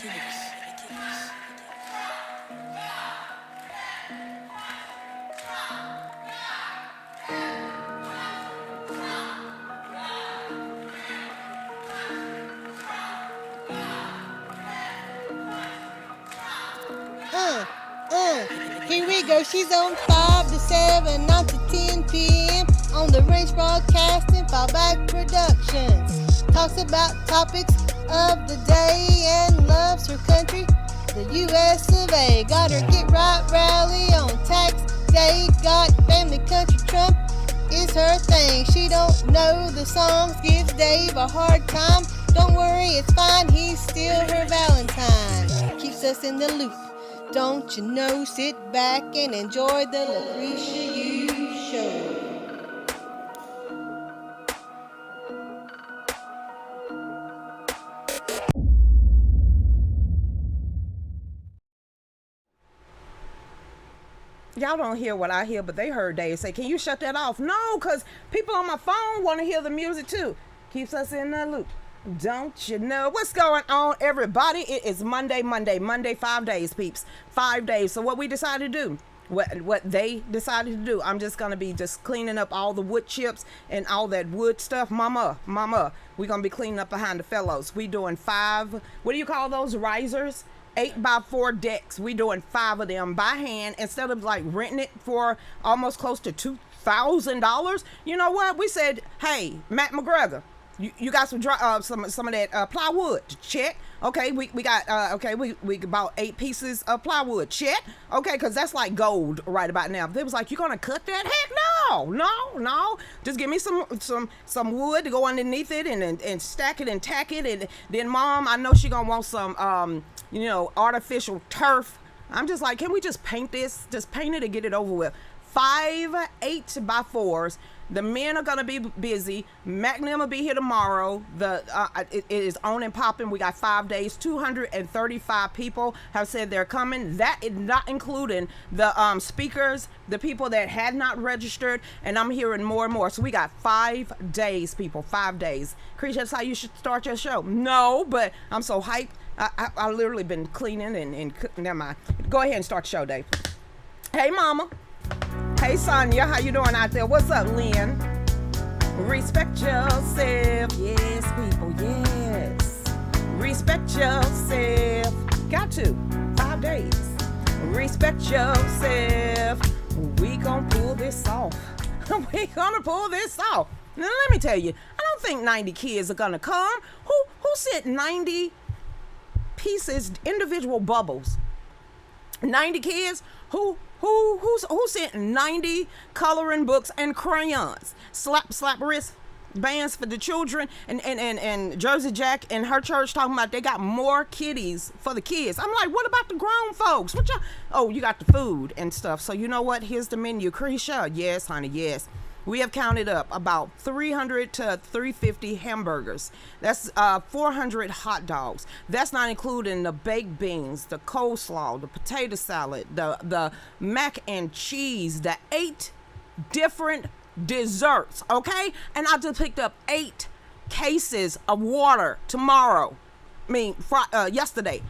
Here we go. She's on 5 to 7, 9 to 10 p.m. on the Range Broadcasting Fallback Productions. Talks about topics of the day and loves her country, the U.S. of A. Got her Get Right rally on tax day. Got family country Trump is her thing. She don't know the songs, gives Dave a hard time. Don't worry, it's fine, he's still her Valentine. Keeps us in the loop. Don't you know, sit back and enjoy the Lucretia Hughes Show. Y'all don't hear what I hear, but they heard Dave say, can you shut that off? No, because people on my phone want to hear the music too. Keeps us in the loop. Don't you know what's going on, everybody? It is Monday, 5 days, peeps. 5 days. So what we decided to do, what they decided to do, I'm just going to be just cleaning up all the wood chips and all that wood stuff. Mama, we're going to be cleaning up behind the fellows. We doing 5, what do you call those, risers? 8x4 decks. We doing 5 of them by hand instead of like renting it for almost close to $2,000. You know what? We said, hey, Matt McGregor, you got some of that plywood. Check. Okay, we got we bought 8 pieces of plywood. Check. Okay, because that's like gold right about now. They was like, you gonna cut that? Heck no. Just give me some wood to go underneath it and stack it and tack it. And then Mom, I know she gonna want some artificial turf. I'm just like, can we just paint this? Just paint it and get it over with. 5 8x4s. The men are gonna be busy. Mac and them will be here tomorrow. It is on and popping. We got 5 days. 235 people have said they're coming. That is not including the speakers, the people that had not registered, and I'm hearing more and more. So we got 5 days, people. 5 days. Creature, that's how you should start your show. No, but I'm so hyped. I literally been cleaning and cooking. Never mind. Go ahead and start the show, Dave. Hey, Mama. Hey, Sonia, how you doing out there? What's up, Lynn? Respect yourself. Yes, people, yes. Respect yourself. Got to. 5 days. Respect yourself. We gonna pull this off. We gonna pull this off. Now, let me tell you, I don't think 90 kids are gonna come. Who sent 90 pieces, individual bubbles? 90 kids? Who sent 90 coloring books and crayons? Slap wrist bands for the children, and Jersey Jack and her church talking about they got more kiddies for the kids. I'm like, what about the grown folks? What y'all? Oh, you got the food and stuff. So you know what? Here's the menu. Creature, yes, honey, yes. We have counted up about 300 to 350 hamburgers. That's 400 hot dogs. That's not including the baked beans, the coleslaw, the potato salad, the mac and cheese, the 8 different desserts, okay? And I just picked up 8 cases of water yesterday.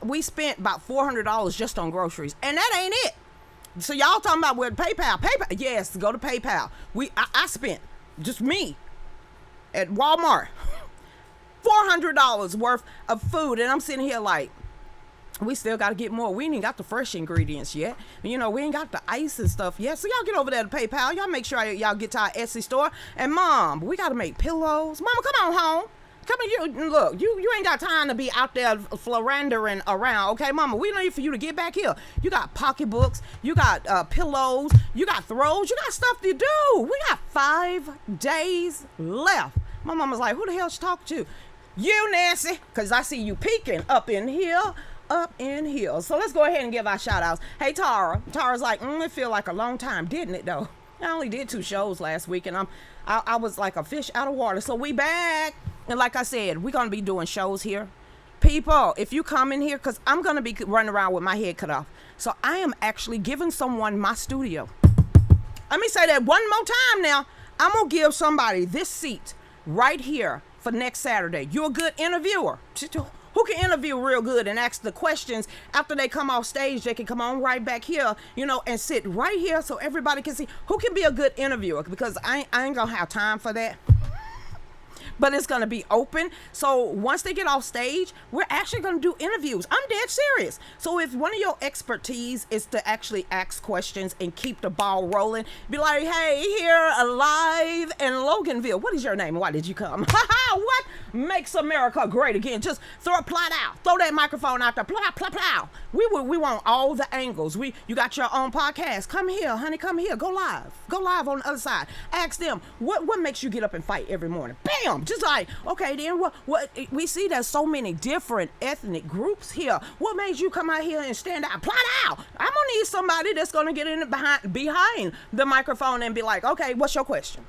We spent about $400 just on groceries, and that ain't it. So y'all talking about where PayPal? Yes, go to PayPal. I spent, just me, at Walmart, $400 worth of food, and I'm sitting here like, we still got to get more. We ain't got the fresh ingredients yet. We ain't got the ice and stuff yet. So y'all get over there to PayPal. Y'all make sure y'all get to our Etsy store. And Mom, we got to make pillows. Mama, come on home. Come on, look, you ain't got time to be out there floundering around, okay, Mama? We need for you to get back here. You got pocketbooks, you got pillows, you got throws, you got stuff to do. We got 5 days left. My mama's like, who the hell she talking to? You, Nancy, because I see you peeking up in here. So let's go ahead and give our shout outs. Hey, Tara. Tara's like, it feel like a long time, didn't it, though? I only did 2 shows last week, and I was like a fish out of water. So we back. And like I said, we're going to be doing shows here. People, if you come in here, because I'm going to be running around with my head cut off. So I am actually giving someone my studio. Let me say that one more time now. I'm going to give somebody this seat right here for next Saturday. You're a good interviewer. Who can interview real good and ask the questions after they come off stage? They can come on right back here, and sit right here so everybody can see. Who can be a good interviewer? Because I ain't gonna have time for that. But it's going to be open. So once they get off stage, we're actually going to do interviews. I'm dead serious. So if one of your expertise is to actually ask questions and keep the ball rolling, be like, hey, here live in Loganville. What is your name? Why did you come? What makes America great again? Just throw it plot out. Throw that microphone out there. Plow, plow, plow. We want all the angles. You got your own podcast. Come here, honey. Come here. Go live. Go live on the other side. Ask them, what makes you get up and fight every morning? Bam! Just like, okay, then what we see there's so many different ethnic groups here. What made you come out here and stand out? Plot out. I'm gonna need somebody that's gonna get in behind the microphone and be like, okay, what's your question?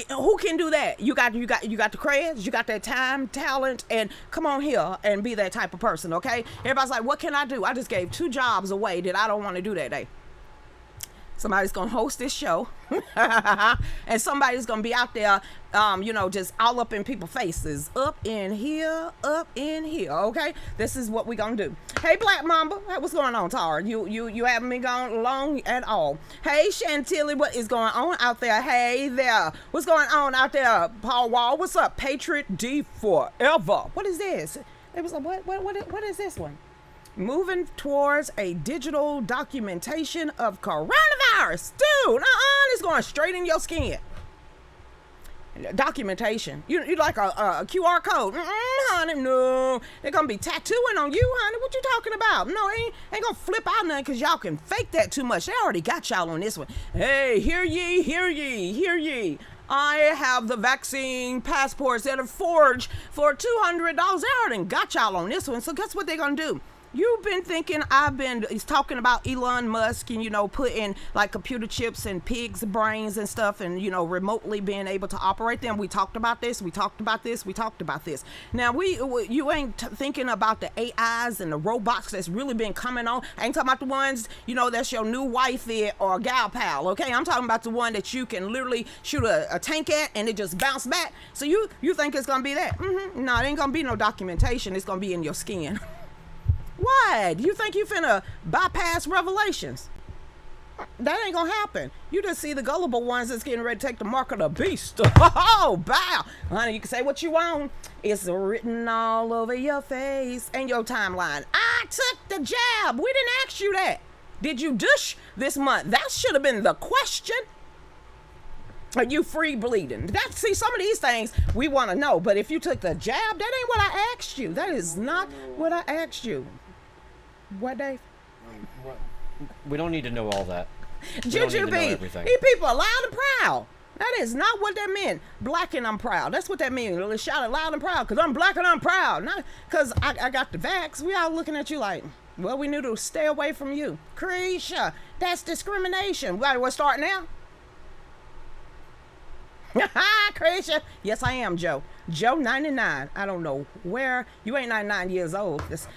Who can do that? You got the creds, you got that time, talent, and come on here and be that type of person, okay? Everybody's like, what can I do? I just gave 2 jobs away that I don't want to do that day. Somebody's gonna host this show and somebody's gonna be out there just all up in people's faces, up in here, okay? This is what we gonna do. Hey, Black Mamba, what's going on, Tara? You haven't been gone long at all. Hey, Chantilly, what is going on out there? Hey there, what's going on out there? Paul Wall, what's up? Patriot D forever. What is this? It was like, what is this one? Moving towards a digital documentation of coronavirus. Dude, it's going straight in your skin. Documentation. You like a QR code. Honey, no. They're going to be tattooing on you, honey. What you talking about? No, ain't going to flip out nothing because y'all can fake that too much. They already got y'all on this one. Hey, hear ye, hear ye, hear ye. I have the vaccine passports that are forged for $200. They already got y'all on this one. So guess what they're going to do? You've been thinking he's talking about Elon Musk and, putting like computer chips in pigs' brains and stuff and, remotely being able to operate them. We talked about this. Now, you ain't thinking about the AIs and the robots that's really been coming on. I ain't talking about the ones, that's your new wifey or gal pal, okay? I'm talking about the one that you can literally shoot a tank at and it just bounce back. So you think it's going to be that? No, it ain't going to be no documentation. It's going to be in your skin. What? You think you finna bypass revelations? That ain't gonna happen. You just see the gullible ones that's getting ready to take the mark of the beast. Oh, bow. Honey, you can say what you want. It's written all over your face and your timeline. I took the jab. We didn't ask you that. Did you douche this month? That should have been the question. Are you free bleeding? See, some of these things we want to know. But if you took the jab, that ain't what I asked you. That is not what I asked you. What, Dave? We don't need to know all that. Jujubee, these people are loud and proud. That is not what that meant. Black and I'm proud. That's what that means. Let's shout it loud and proud because I'm black and I'm proud. Not because I got the vax. We all looking at you like, well, we knew to stay away from you. Lucretia, that's discrimination. We'll start now. Lucretia. Yes, I am, Joe. Joe 99. I don't know where you ain't 99 years old. It's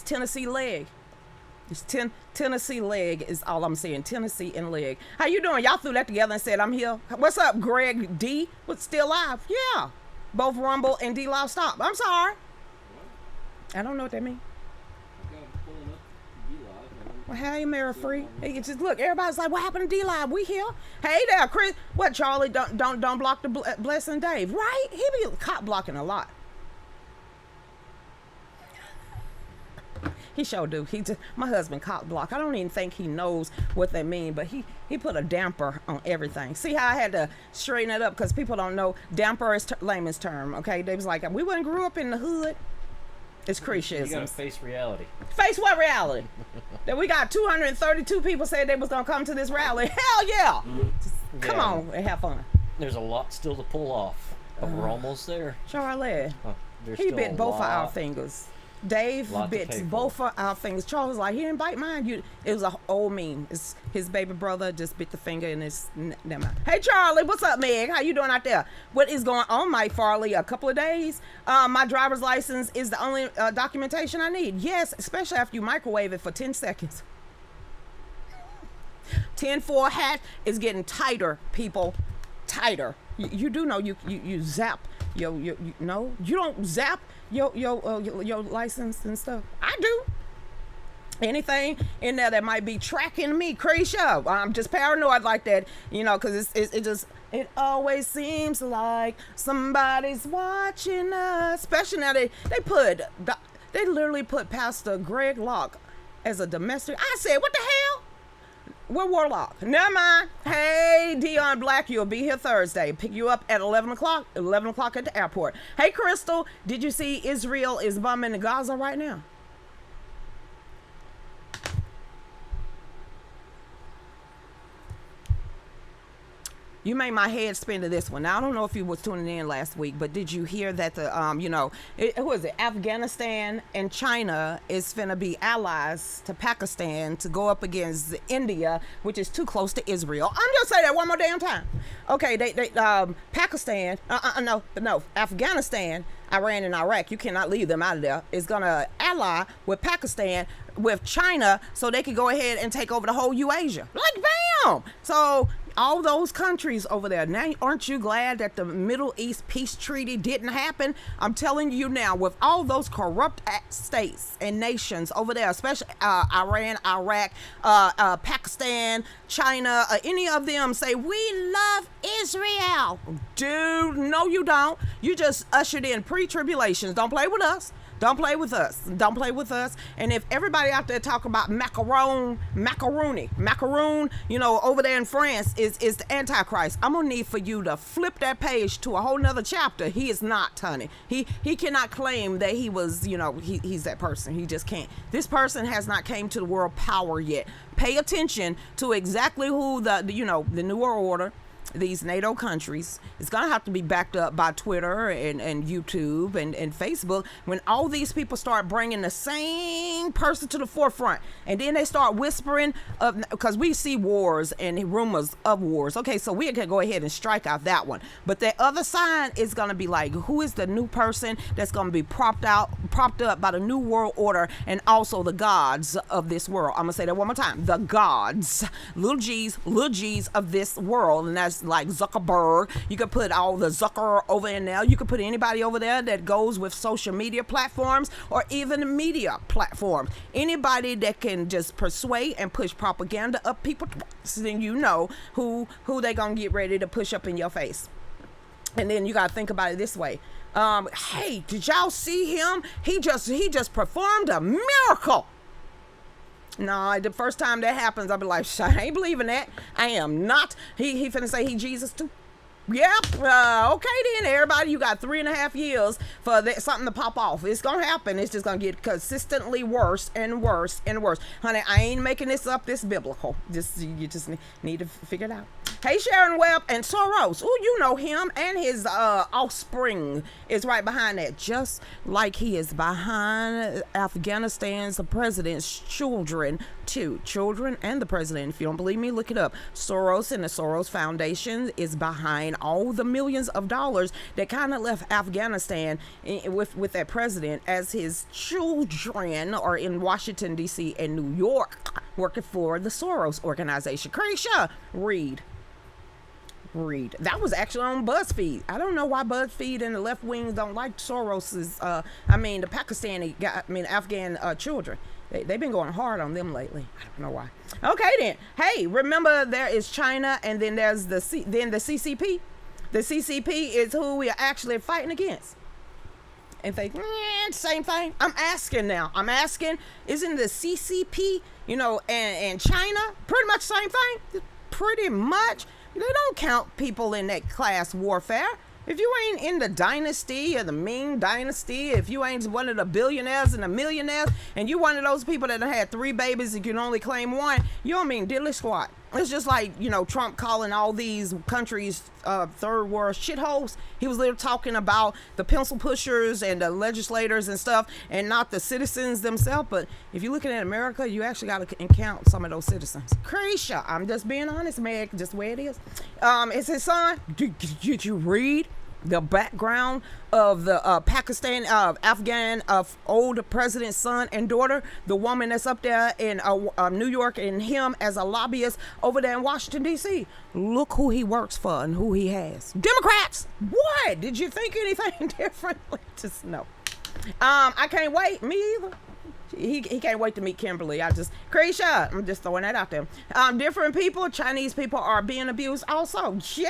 Tennessee leg. It's Tennessee leg is all I'm saying. Tennessee and leg. How you doing? Y'all threw that together and said I'm here. What's up, Greg D? What's still live? Yeah. Both Rumble and D Live stop. I'm sorry. I don't know what that means. Well, hey, Mary Free. Hey, just look, everybody's like, what happened to D-Live? We here. Hey there, Chris. What, Charlie? Don't block the Blessing Dave, right? He be cop blocking a lot. He sure do. My husband cop block. I don't even think he knows what they mean, but he put a damper on everything. See how I had to straighten it up because people don't know damper is layman's term. Okay, they was like, we wouldn't grew up in the hood. It's Creationism. You gotta face reality. Face what reality? That we got 232 people said they was gonna come to this rally. Hell yeah! Come on and have fun. There's a lot still to pull off, but we're almost there. Charlie, he bit both of our fingers. Dave bits both of our fingers. Charles was like, he didn't bite mine. It was an old meme. It's his baby brother just bit the finger and it's never mind. Hey Charlie, what's up, Meg? How you doing out there? What is going on, Mike Farley? A couple of days. My driver's license is the only documentation I need. Yes, especially after you microwave it for 10 seconds. 10-4 hat is getting tighter, people. Tighter. You do know you zap no, you don't zap your license and stuff. I do. Anything in there that might be tracking me, Cretia. I'm just paranoid like that, because it always seems like somebody's watching us. Especially now they literally put Pastor Greg Locke as a domestic. I said, what the hell? We're Warlock. Never mind. Hey, Dion Black, you'll be here Thursday. Pick you up at 11 o'clock. 11 o'clock at the airport. Hey, Crystal, did you see Israel is bombing Gaza right now? You made my head spin to this one. Now, I don't know if you was tuning in last week, but did you hear that Afghanistan and China is finna be allies to Pakistan to go up against India, which is too close to Israel. I'm just saying that one more damn time. Okay, Pakistan, Afghanistan, Iran and Iraq, you cannot leave them out of there, is gonna ally with Pakistan, with China, so they can go ahead and take over the whole Eurasia. Like, bam! So all those countries over there. Now, aren't you glad that the Middle East peace treaty didn't happen? I'm telling you now, with all those corrupt states and nations over there, especially Iran, Iraq, Pakistan, China, any of them say, we love Israel. Dude, no, you don't. You just ushered in pre-tribulations. Don't play with us. Don't play with us. Don't play with us. And if everybody out there talk about macaroon, over there in France is the Antichrist, I'm gonna need for you to flip that page to a whole nother chapter. He is not, honey. He cannot claim that he was, he's that person. He just can't. This person has not came to the world power yet. Pay attention to exactly who the New World Order, these NATO countries. It's going to have to be backed up by Twitter and YouTube and Facebook. When all these people start bringing the same person to the forefront, and then they start whispering of, because we see wars and rumors of wars. Okay, so we can go ahead and strike out that one. But the other side is going to be like, who is the new person that's going to be propped up by the New World Order and also the gods of this world? I'm going to say that one more time. The gods, little G's of this world. And that's like Zuckerberg. You could put all the Zucker over in there. You could put anybody over there that goes with social media platforms or even media platforms. Anybody that can just persuade and push propaganda up people, then you know who they gonna get ready to push up in your face. And then you gotta think about it this way. Hey, did y'all see him? He just performed a miracle. No, the first time that happens, I'll be like, I ain't believing that. I am not. He finna say he Jesus too. Yep. Okay then, everybody. You got 3.5 years for something to pop off. It's gonna happen. It's just gonna get consistently worse and worse and worse. Honey, I ain't making this up. This biblical. You just need to figure it out. Hey, Sharon Webb and Soros. Oh, you know him, and his offspring is right behind that, just like he is behind Afghanistan's president's children too. Children and the president. If you don't believe me, look it up. Soros and the Soros Foundation is behind all the millions of dollars that kind of left Afghanistan with that president, as his children are in Washington, D.C. and New York working for the Soros organization. Cretia, read. That was actually on BuzzFeed. I don't know why BuzzFeed and the left wings don't like Soros's, the Pakistani guy, Afghan children. They've been going hard on them lately. I don't know why. Okay then. Hey, remember there is China, and then there's the CCP. The CCP is who we are actually fighting against. And they, same thing. I'm asking, isn't the CCP, and China pretty much the same thing? Pretty much. They don't count people in that class warfare. If you ain't in the dynasty or the Ming dynasty, if you ain't one of the billionaires and the millionaires, and you one of those people that had 3 babies and you can only claim one, you don't mean diddly squat. It's just like, Trump calling all these countries third world shitholes. He was literally talking about the pencil pushers and the legislators and stuff, and not the citizens themselves. But if you're looking at America, you actually got to count some of those citizens. Cretia, I'm just being honest, man, just the way it is. It's his son. Did you read? the background of the Pakistan, Afghan, old president's son and daughter, the woman that's up there in New York, and him as a lobbyist over there in Washington, D.C. Look who he works for and who he has. Democrats! What? Did you think anything differently? Just no. I can't wait. Me either. He can't wait to meet Kimberly. I'm just throwing that out there. Different people, Chinese people are being abused also. Yeah.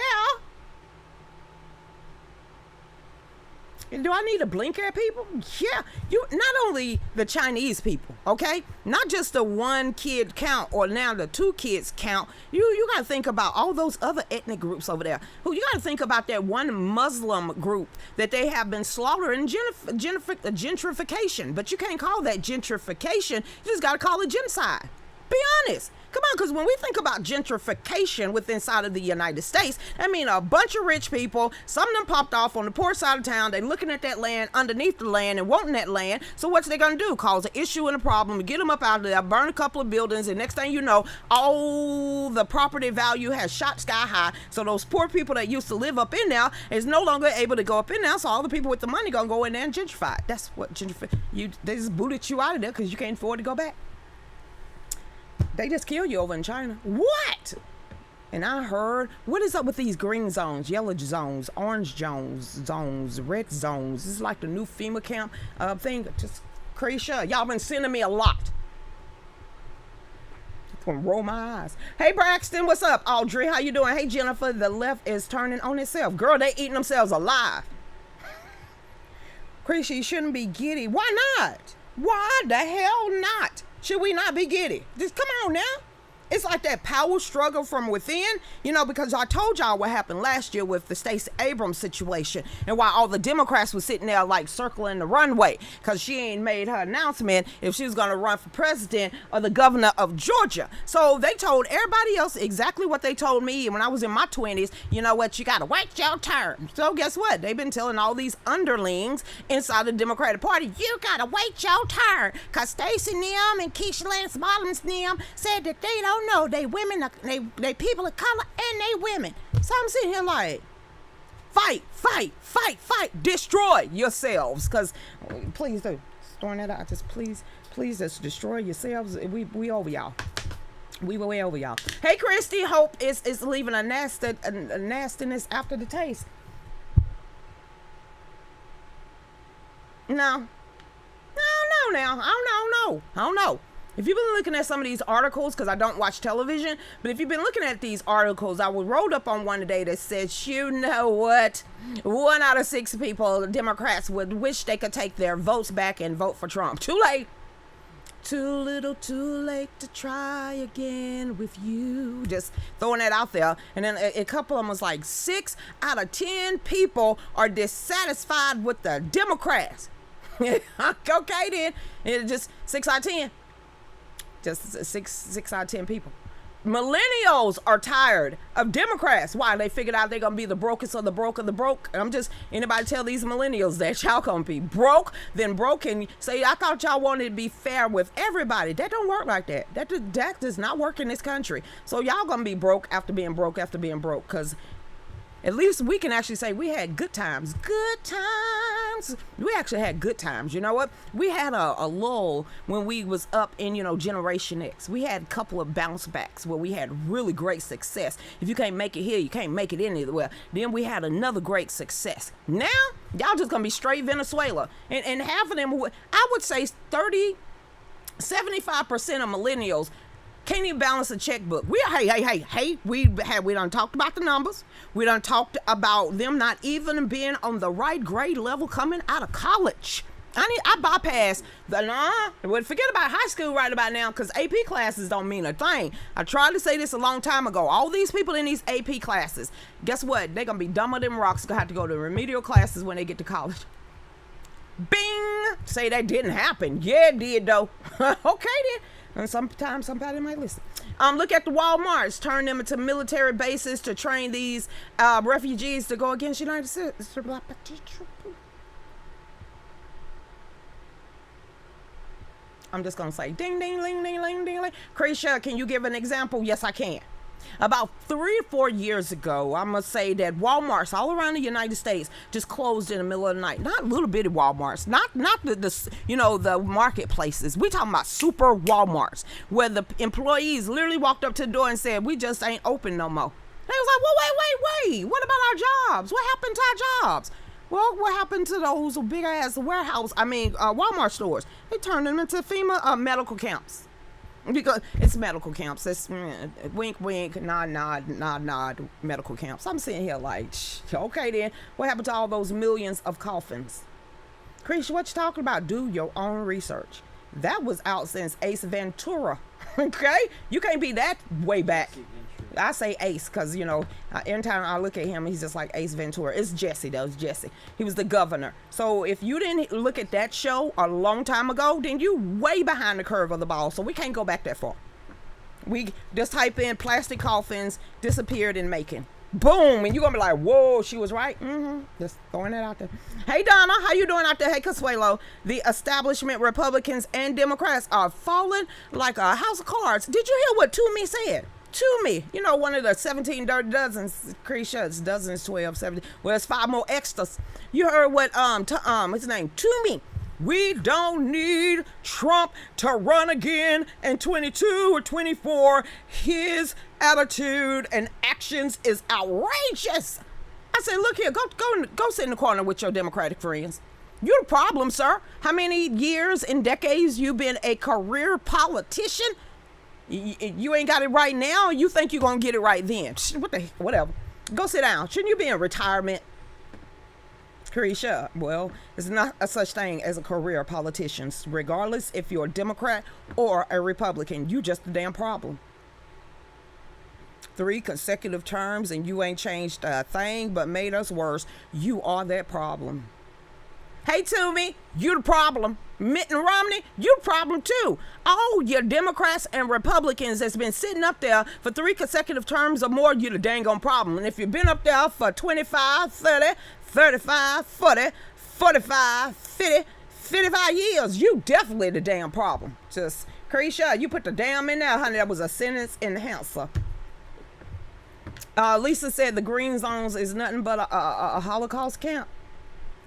Do I need to blink at people? Yeah. You, not only the Chinese people, okay? Not just the one kid count or now the two kids count. You got to think about all those other ethnic groups over there. Who you got to think about that one Muslim group that they have been slaughtering gentrification. But you can't call that gentrification. You just got to call it genocide. Be honest. Come on, because when we think about gentrification within inside of the United States, I mean a bunch of rich people, some of them popped off on the poor side of town, they looking at that land, underneath the land, and wanting that land. So what's they going to do? Cause an issue and a problem, get them up out of there, burn a couple of buildings, and next thing you know, all the property value has shot sky high. So those poor people that used to live up in there is no longer able to go up in there, so all the people with the money going to go in there and gentrify. That's what they just booted you out of there because you can't afford to go back. They just kill you over in China. What? And I heard, what is up with these green zones, yellow zones, orange zones, red zones? This is like the new FEMA camp thing. Just crazy. Y'all been sending me a lot. Just gonna roll my eyes. Hey Braxton, what's up? Audrey, how you doing? Hey Jennifer, the left is turning on itself. Girl, they eating themselves alive. Crazy, you shouldn't be giddy. Why not? Why the hell not? Should we not be giddy? Just come on now. It's like that power struggle from within, you know, because I told y'all what happened last year with the Stacey Abrams situation and why all the Democrats were sitting there like circling the runway because she ain't made her announcement if she was going to run for president or the governor of Georgia. So they told everybody else exactly what they told me when I was in my 20s. You know what? You got to wait your turn. So guess what? They've been telling all these underlings inside the Democratic Party, you got to wait your turn because Stacey and them and Keisha Lance Bottoms and them said that they don't know they women, they people of color and they women. So I'm sitting here like, fight, destroy yourselves. Cause please do, throwing that out. Just please just destroy yourselves. We over y'all. We were way over y'all. Hey Christy, hope is leaving a nastiness after the taste. No. Now I don't know. If you've been looking at some of these articles, because I don't watch television, but if you've been looking at these articles, I rolled up on one today that says, you know what? 1 out of 6 people, Democrats, would wish they could take their votes back and vote for Trump. Too late. Too little, too late to try again with you. Just throwing that out there. And then a couple of them was like 6 out of 10 people are dissatisfied with the Democrats. Okay then. It's just 6 out of 10. Just six out of 10 people. Millennials are tired of Democrats. Why? They figured out they're going to be the brokest of the broke of the broke. Anybody tell these millennials that y'all going to be broke, then broke, and say, I thought y'all wanted to be fair with everybody. That don't work like that. That does not work in this country. So y'all going to be broke after being broke because at least we can actually say we had good times. Good times. We actually had good times. You know what? We had a lull when we was up in, Generation X. We had a couple of bounce backs where we had really great success. If you can't make it here, you can't make it anywhere. Then we had another great success. Now, y'all just going to be straight Venezuela. And half of them, I would say 75% of millennials can't even balance a checkbook. We done talked about the numbers. We done talked about them not even being on the right grade level coming out of college. I bypass forget about high school right about now because AP classes don't mean a thing. I tried to say this a long time ago. All these people in these AP classes, guess what? They're going to be dumber than rocks. Going to have to go to remedial classes when they get to college. Bing! Say that didn't happen. Yeah, it did though. Okay then. And sometimes somebody might listen. Look at the Walmarts. Turn them into military bases to train these refugees to go against United States. I'm just going to say ding, ding, ding, ding, ding, ding, ding. Krisha, can you give an example? Yes, I can. About 3 or 4 years ago, I must say that Walmarts all around the United States just closed in the middle of the night. Not little bitty Walmarts, not the marketplaces. We talking about super Walmarts where the employees literally walked up to the door and said, "We just ain't open no more." They was like, "Well, wait. What about our jobs? What happened to our jobs?" Well, what happened to those big ass Walmart stores? They turned them into FEMA medical camps. Because it's medical camps. It's wink, wink, nod, medical camps. I'm sitting here like, okay then. What happened to all those millions of coffins? Chris, what you talking about? Do your own research. That was out since Ace Ventura. Okay? You can't be that way back. I say Ace because, every time I look at him, he's just like Ace Ventura. It's Jesse, though. It's Jesse. He was the governor. So if you didn't look at that show a long time ago, then you way behind the curve of the ball. So we can't go back that far. We just type in plastic coffins disappeared in Macon. Boom. And you're going to be like, whoa, she was right. Just throwing that out there. Hey, Donna, how you doing out there? Hey, Consuelo. The establishment Republicans and Democrats are falling like a house of cards. Did you hear what Toomey said? Toomey, one of the 17 dirty dozens, Cretia, dozens, 12, 17. Well, it's 5 more extras. You heard what, his name, Toomey. We don't need Trump to run again in 22 or 24. His attitude and actions is outrageous. I said, look here, go sit in the corner with your Democratic friends. You're the problem, sir. How many years and decades you been a career politician? You ain't got it right now. You think you're going to get it right then. Whatever. Go sit down. Shouldn't you be in retirement? Cretia, well, there's not a such thing as a career politician. Regardless if you're a Democrat or a Republican, you just the damn problem. 3 consecutive terms and you ain't changed a thing but made us worse. You are that problem. Hey, Toomey, you the problem. Mitt Romney, you the problem too. All your Democrats and Republicans that's been sitting up there for 3 consecutive terms or more, you the dang on problem. And if you've been up there for 25, 30, 35, 40, 45, 50, 55 years, you definitely the damn problem. Just, Cretia, you put the damn in there, honey. That was a sentence enhancer. Lisa said the green zones is nothing but a Holocaust camp.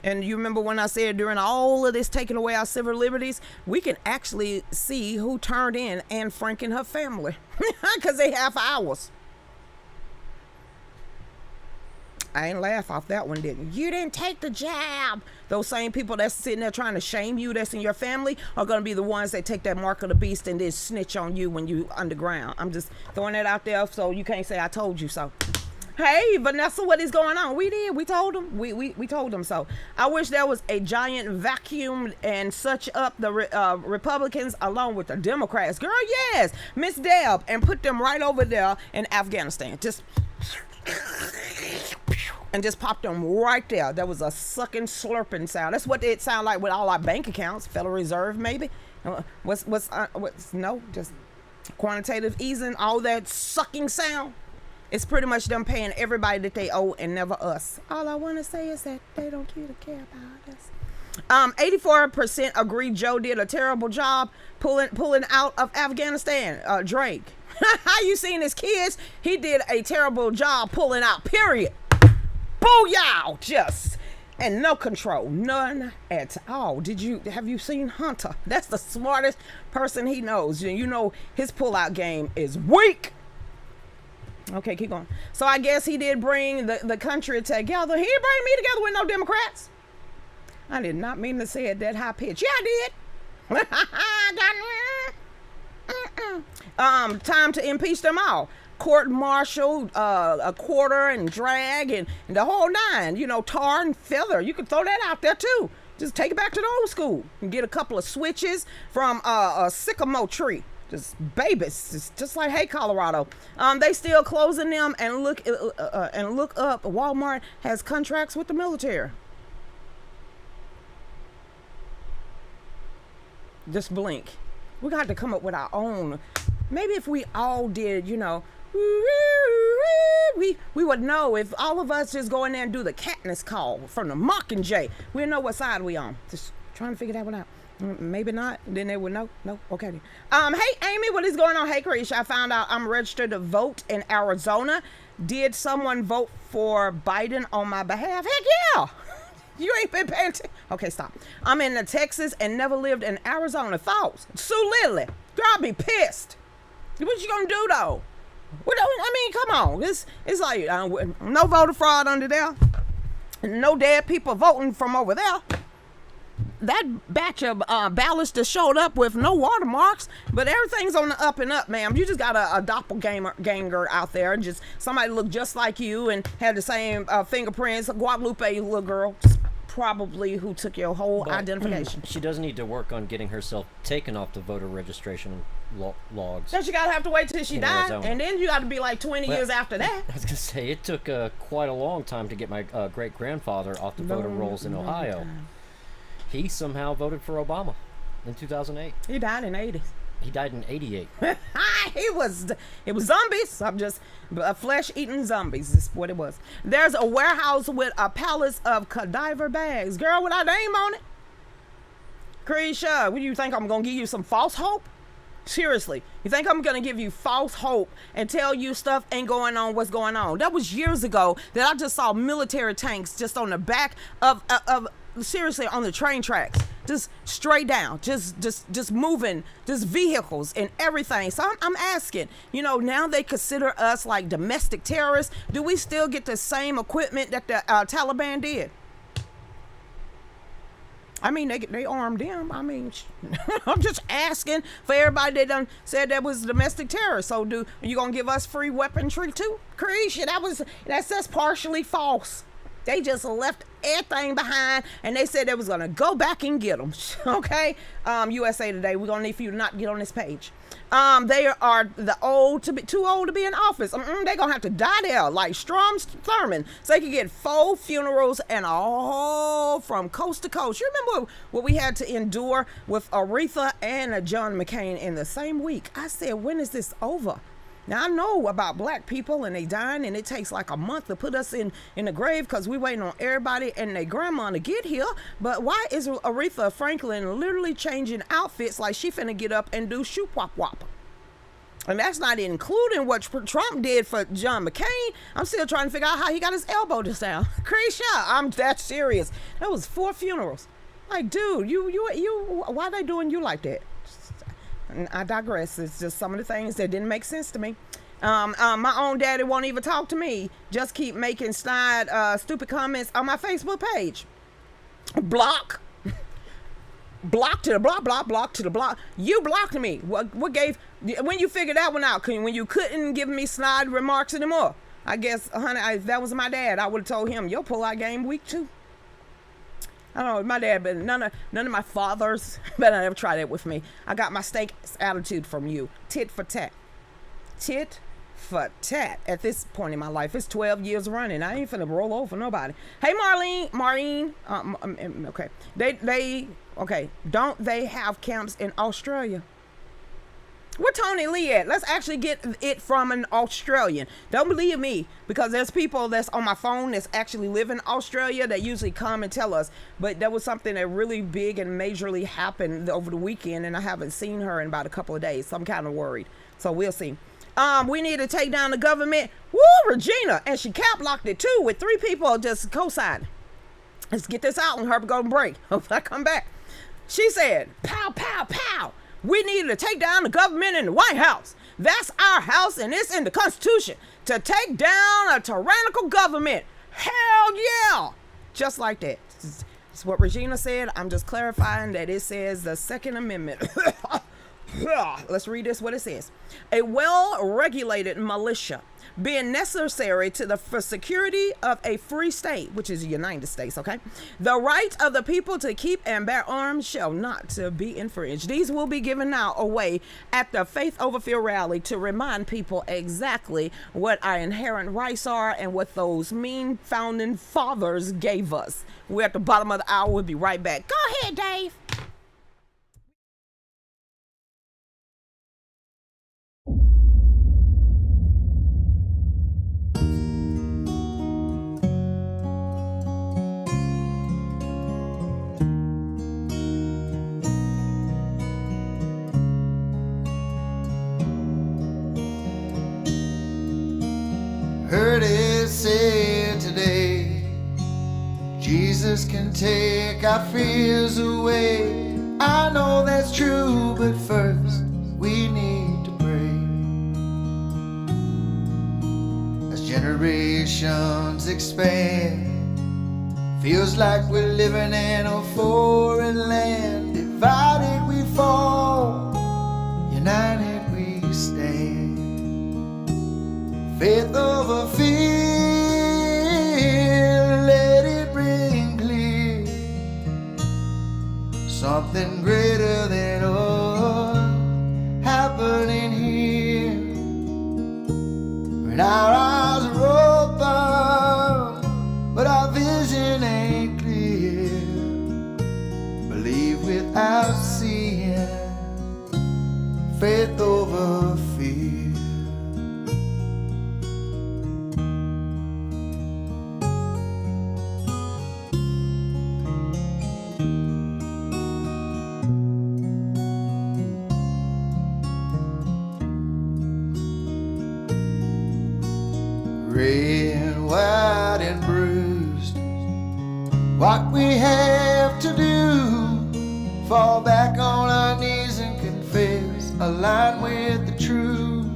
And you remember when I said during all of this taking away our civil liberties, we can actually see who turned in Anne Frank and her family because they have ours. I ain't laugh off that one, didn't you? You didn't take the jab. Those same people that's sitting there trying to shame you that's in your family are going to be the ones that take that mark of the beast and then snitch on you when you underground. I'm just throwing that out there so you can't say I told you so. Hey, Vanessa, what is going on? We did. We told them. We told them so. I wish there was a giant vacuum and such up the Republicans along with the Democrats. Girl, yes. Miss Deb, and put them right over there in Afghanistan. Just pop them right there. That was a sucking, slurping sound. That's what it sound like with all our bank accounts. Federal Reserve, maybe. Just quantitative easing, all that sucking sound. It's pretty much them paying everybody that they owe and never us. All I want to say is that they don't care about us. 84% agree Joe did a terrible job pulling out of Afghanistan. Drake. How you seen his kids? He did a terrible job pulling out, period. Booyah! Just. And no control. None at all. Have you seen Hunter? That's the smartest person he knows. You know his pullout game is weak. Okay, keep going. So I guess he did bring the country together. He didn't bring me together with no Democrats. I did not mean to say it that high pitch. Yeah, I did. Time to impeach them all. Court martial, a quarter and drag and the whole 9. Tar and feather. You can throw that out there too. Just take it back to the old school and get a couple of switches from a sycamore tree. Just babies, just like, hey, Colorado. They still closing them and look up. Walmart has contracts with the military. Just blink. We got to come up with our own. Maybe if we all did, we would know. If all of us just go in there and do the Katniss call from the Mockingjay, we'll know what side we on. Just trying to figure that one out. Maybe not. Then they would know. No. Okay. Hey Amy, what is going on? Hey Krish, I found out I'm registered to vote in Arizona. Did someone vote for Biden on my behalf? Heck yeah. You ain't been paying attention. Okay, stop. I'm in Texas and never lived in Arizona. False. Sue Lily. Girl, I'll be pissed. What you gonna do though? I mean, come on. It's like no voter fraud under there. No dead people voting from over there. That batch of ballots that showed up with no watermarks, but everything's on the up and up, ma'am. You just got a doppelganger out there, and just somebody looked just like you and had the same fingerprints. Guadalupe little girl, probably, who took your whole identification. She does need to work on getting herself taken off the voter registration logs. Then she gotta have to wait till she died, and then you got to be like 20 years after that. I was gonna say it took quite a long time to get my great grandfather off the voter rolls in Ohio. He somehow voted for Obama in 2008. He died in the 80s. He died in 88. It was zombies. I'm just flesh-eating zombies is what it was. There's a warehouse with a pallets of cadaver bags. Girl, with our name on it. Krisha, what do you think? I'm going to give you some false hope? Seriously, you think I'm going to give you false hope and tell you stuff ain't going on what's going on? That was years ago that I just saw military tanks just on the back of seriously, on the train tracks, just straight down, just moving, just vehicles and everything. So I'm asking, now they consider us like domestic terrorists. Do we still get the same equipment that the Taliban did? I mean, they armed them. I mean, I'm just asking for everybody that done said that was domestic terrorists. So you gonna give us free weaponry too? Creation, that's just partially false. They just left everything behind, and they said they was gonna go back and get them. Okay, USA Today. We're gonna need for you to not get on this page. They are too old to be in office. They're gonna have to die there like Strom Thurmond, so they can get 4 funerals and all from coast to coast. You remember what we had to endure with Aretha and John McCain in the same week? I said, when is this over? Now, I know about black people and they dying, and it takes like a month to put us in the grave because we waiting on everybody and their grandma to get here. But why is Aretha Franklin literally changing outfits like she finna get up and do shoop wop wop? And that's not including what Trump did for John McCain. I'm still trying to figure out how he got his elbow to sound. Krisha, I'm that serious. That was 4 funerals. Like, dude, you, why they doing you like that? I digress. It's just some of the things that didn't make sense to me. My own daddy won't even talk to me. Just keep making stupid comments on my Facebook page. Block. Block to the block, block to the block. You blocked me. What gave, when you figured that one out, when you couldn't give me snide remarks anymore? I guess, honey, if that was my dad, I would have told him, your pull-out game weak too. I don't know, my dad, but none of my fathers better never try that with me. I got my steak attitude from you. Tit for tat. Tit for tat. At this point in my life, it's 12 years running. I ain't finna roll over nobody. Hey, Marlene. Okay. Okay. Don't they have camps in Australia? Where Tony Lee at? Let's actually get it from an Australian. Don't believe me, because there's people that's on my phone that's actually live in Australia that usually come and tell us. But there was something that really big and majorly happened over the weekend, and I haven't seen her in about a couple of days. So I'm kind of worried. So we'll see. We need to take down the government. Woo, Regina. And she cap locked it too with 3 people just co-signing. Let's get this out and her go to break. Hope I come back. She said, pow, pow, pow. We need to take down the government in the White House. That's our house, and it's in the Constitution. To take down a tyrannical government. Hell yeah! Just like that. It's what Regina said. I'm just clarifying that it says the Second Amendment. Let's read this, what it says. A well-regulated militia being necessary for security of a free state, which is the United States, okay? The right of the people to keep and bear arms shall not be infringed. These will be given now away at the Faith Overfield rally to remind people exactly what our inherent rights are and what those mean founding fathers gave us. We're at the bottom of the hour. We'll be right back. Go ahead, Dave. Jesus can take our fears away. I know that's true, but first we need to pray. As generations expand, feels like we're living in a foreign land. Divided we fall, united we stand. Faith over fear, let it ring clear. Something greater than us happening here. When our eyes are open, but our vision ain't clear. Believe without seeing, faith over fear. Red, white, and bruised. What we have to do, fall back on our knees and confess, align with the truth.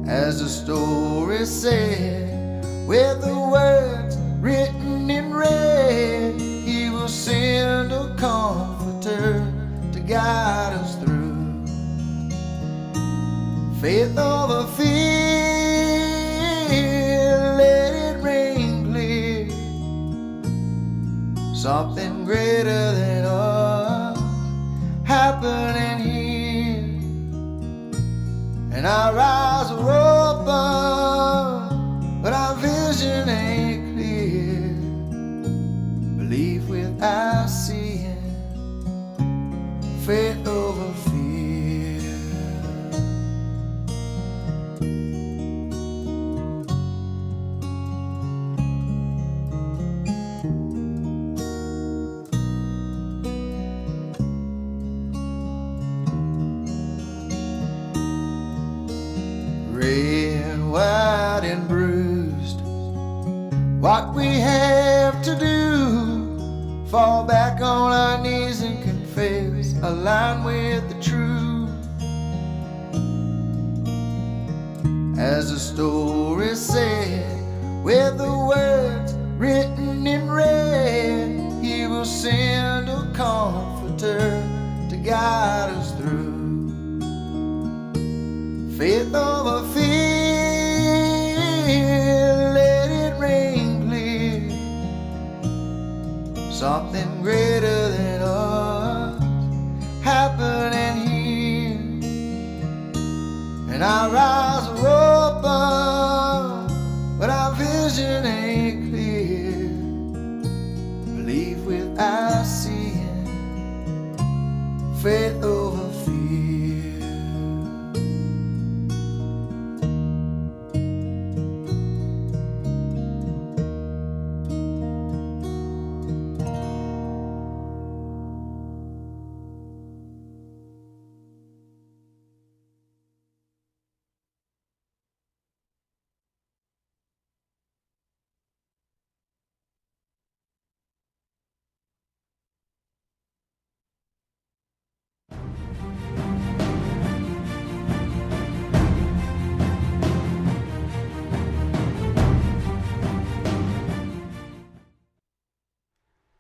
As the story said, with the words written in red, He will send a comforter to guide us through. Faith over fear, let it ring clear. Something greater than us happening here. And our eyes are open, but our vision ain't clear. Believe without seeing, faith over fear. Red, white, and bruised. What we have to do, fall back on our knees and confess, align with the truth. As the story said, with the words written in red, He will send a comforter to guide us through. Faith over fear, let it ring clear. Something greater than us happening here. And our eyes are open, but our vision ain't clear. Believe without seeing, faith over fear.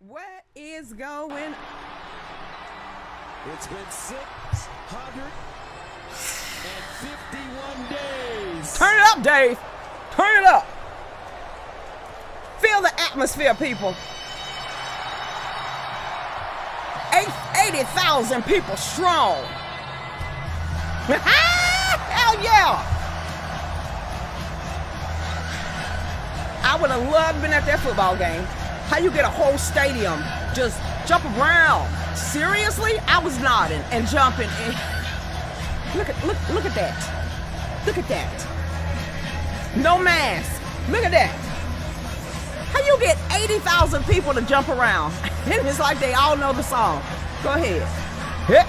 What is going? It's been 651 days. Turn it up, Dave. Turn it up. Feel the atmosphere, people. 80,000 people strong. Hell yeah. I would have loved being at that football game. How you get a whole stadium just jump around? Seriously? I was nodding and jumping. And look at that. Look at that. No mask. Look at that. How you get 80,000 people to jump around? And it's like they all know the song. Go ahead. Hip.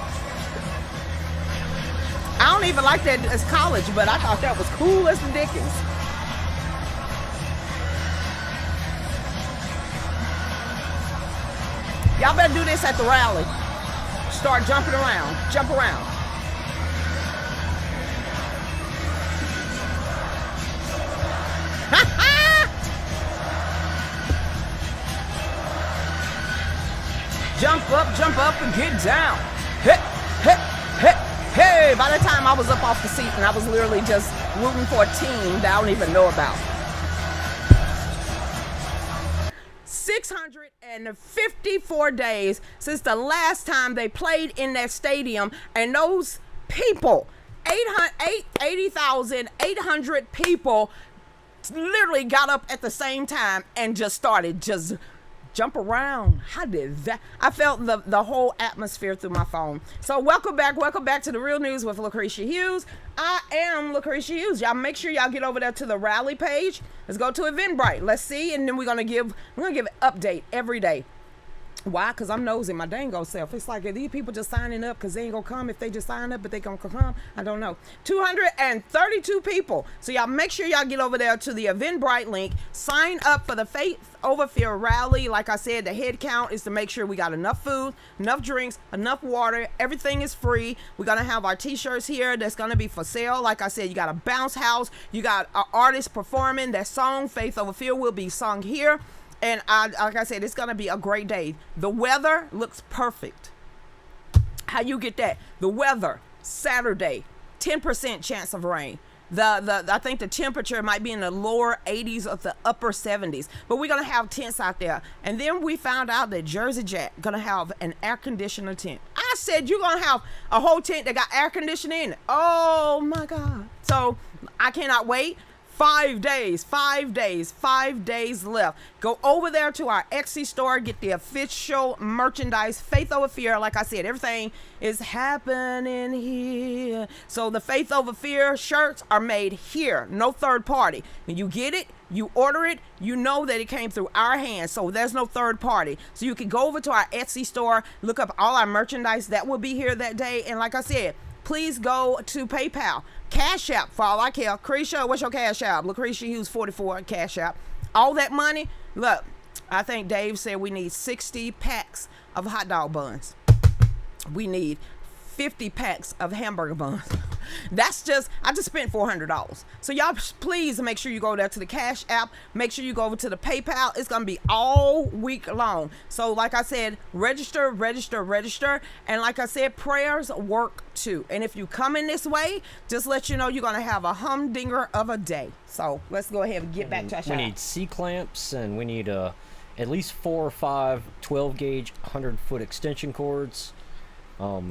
I don't even like that as college, but I thought that was cool as the dickens. Y'all better do this at the rally. Start jumping around. Jump around. Jump up and get down. Hey, hey, hey, hey. By the time I was up off the seat and I was literally just rooting for a team that I don't even know about. 654 days since the last time they played in that stadium, and those people, 80,800 people literally got up at the same time and just started just jump around. How did that? I felt the whole atmosphere through my phone. So welcome back to the Real News with Lucretia Hughes. I am Lucretia Hughes. Y'all make sure y'all get over there to the rally page. Let's go to Eventbrite. Let's see, and then we're gonna give an update every day. Why? Because I'm nosing my dango self. It's like, are these people just signing up because they ain't gonna come if they just sign up, but they gonna come? I don't know. 232 people. So y'all make sure y'all get over there to the Eventbrite link. Sign up for the Faith Over Fear rally. Like I said, the head count is to make sure we got enough food, enough drinks, enough water. Everything is free. We're gonna have our t-shirts here that's gonna be for sale. Like I said, you got a bounce house. You got an artist performing. That song, Faith Over Fear, will be sung here. And like I said, it's going to be a great day. The weather looks perfect. How you get that? The weather, Saturday, 10% chance of rain. I think the temperature might be in the lower 80s or the upper 70s. But we're going to have tents out there. And then we found out that Jersey Jack going to have an air conditioner tent. I said you're going to have a whole tent that got air conditioning in it. Oh, my God. So I cannot wait. 5 days left. Go over there to our Etsy store, get the official merchandise, Faith Over Fear. Like I said, everything is happening here. So the Faith Over Fear shirts are made here, no third party. When you get it, you order it, you know that it came through our hands, so there's no third party. So you can go over to our Etsy store, look up all our merchandise that will be here that day. And like I said, please go to PayPal, Cash App for all I care. Lucretia, what's your Cash App? Lucretia Hughes 44 Cash App. All that money, look, I think Dave said we need 60 packs of hot dog buns. We need 50 packs of hamburger buns. I just spent $400. So y'all please make sure you go there to the Cash App. Make sure you go over to the PayPal. It's going to be all week long. So like I said, register. And like I said, prayers work too. And if you come in this way, just let you know you're going to have a humdinger of a day. So let's go ahead and get back to our show. We need C-clamps, and we need at least 4 or 5 12-gauge 100-foot extension cords. Yeah,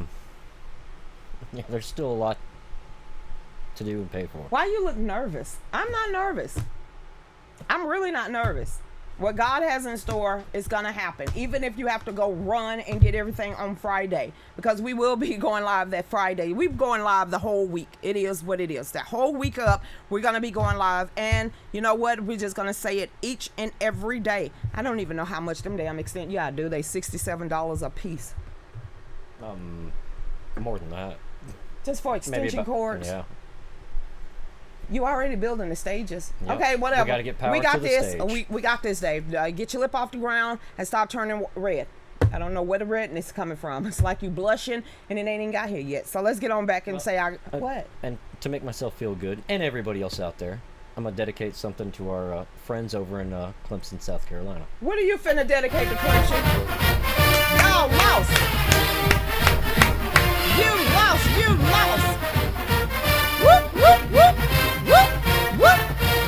there's still a lot to do and pay for. Why you look nervous? I'm not nervous. I'm really not nervous. What God has in store is going to happen, even if you have to go run and get everything on Friday, because we will be going live that Friday. We're going live the whole week. It is what it is. That whole week up, we're going to be going live. And you know what? We're just going to say it each and every day. I don't even know how much them damn extent. Yeah, I do. They $67 a piece. More than that. Just for extension cords. Yeah. You already building the stages. Yep. Okay, whatever. We got to get power we got to the this. stage. We got this, Dave. Get your lip off the ground and stop turning red. I don't know where the redness is coming from. It's like you blushing and it ain't even got here yet. So let's get on back and say what? And to make myself feel good, and everybody else out there, I'm going to dedicate something to our friends over in Clemson, South Carolina. What are you finna dedicate to Clemson? Y'all lost. You lost. Whoop, whoop, whoop, whoop, whoop.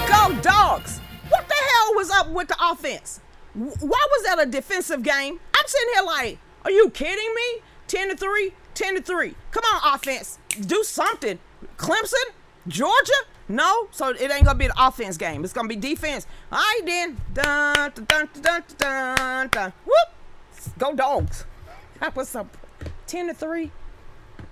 Go Dogs. What the hell was up with the offense? Why was that a defensive game? I'm sitting here like, are you kidding me? 10-3, 10-3. Come on, offense. Do something. Clemson? Georgia? No? So it ain't going to be an offense game. It's going to be defense. All right, then. Dun, dun, dun, dun, dun, dun. Whoop. Go Dogs. That was up. 10-3.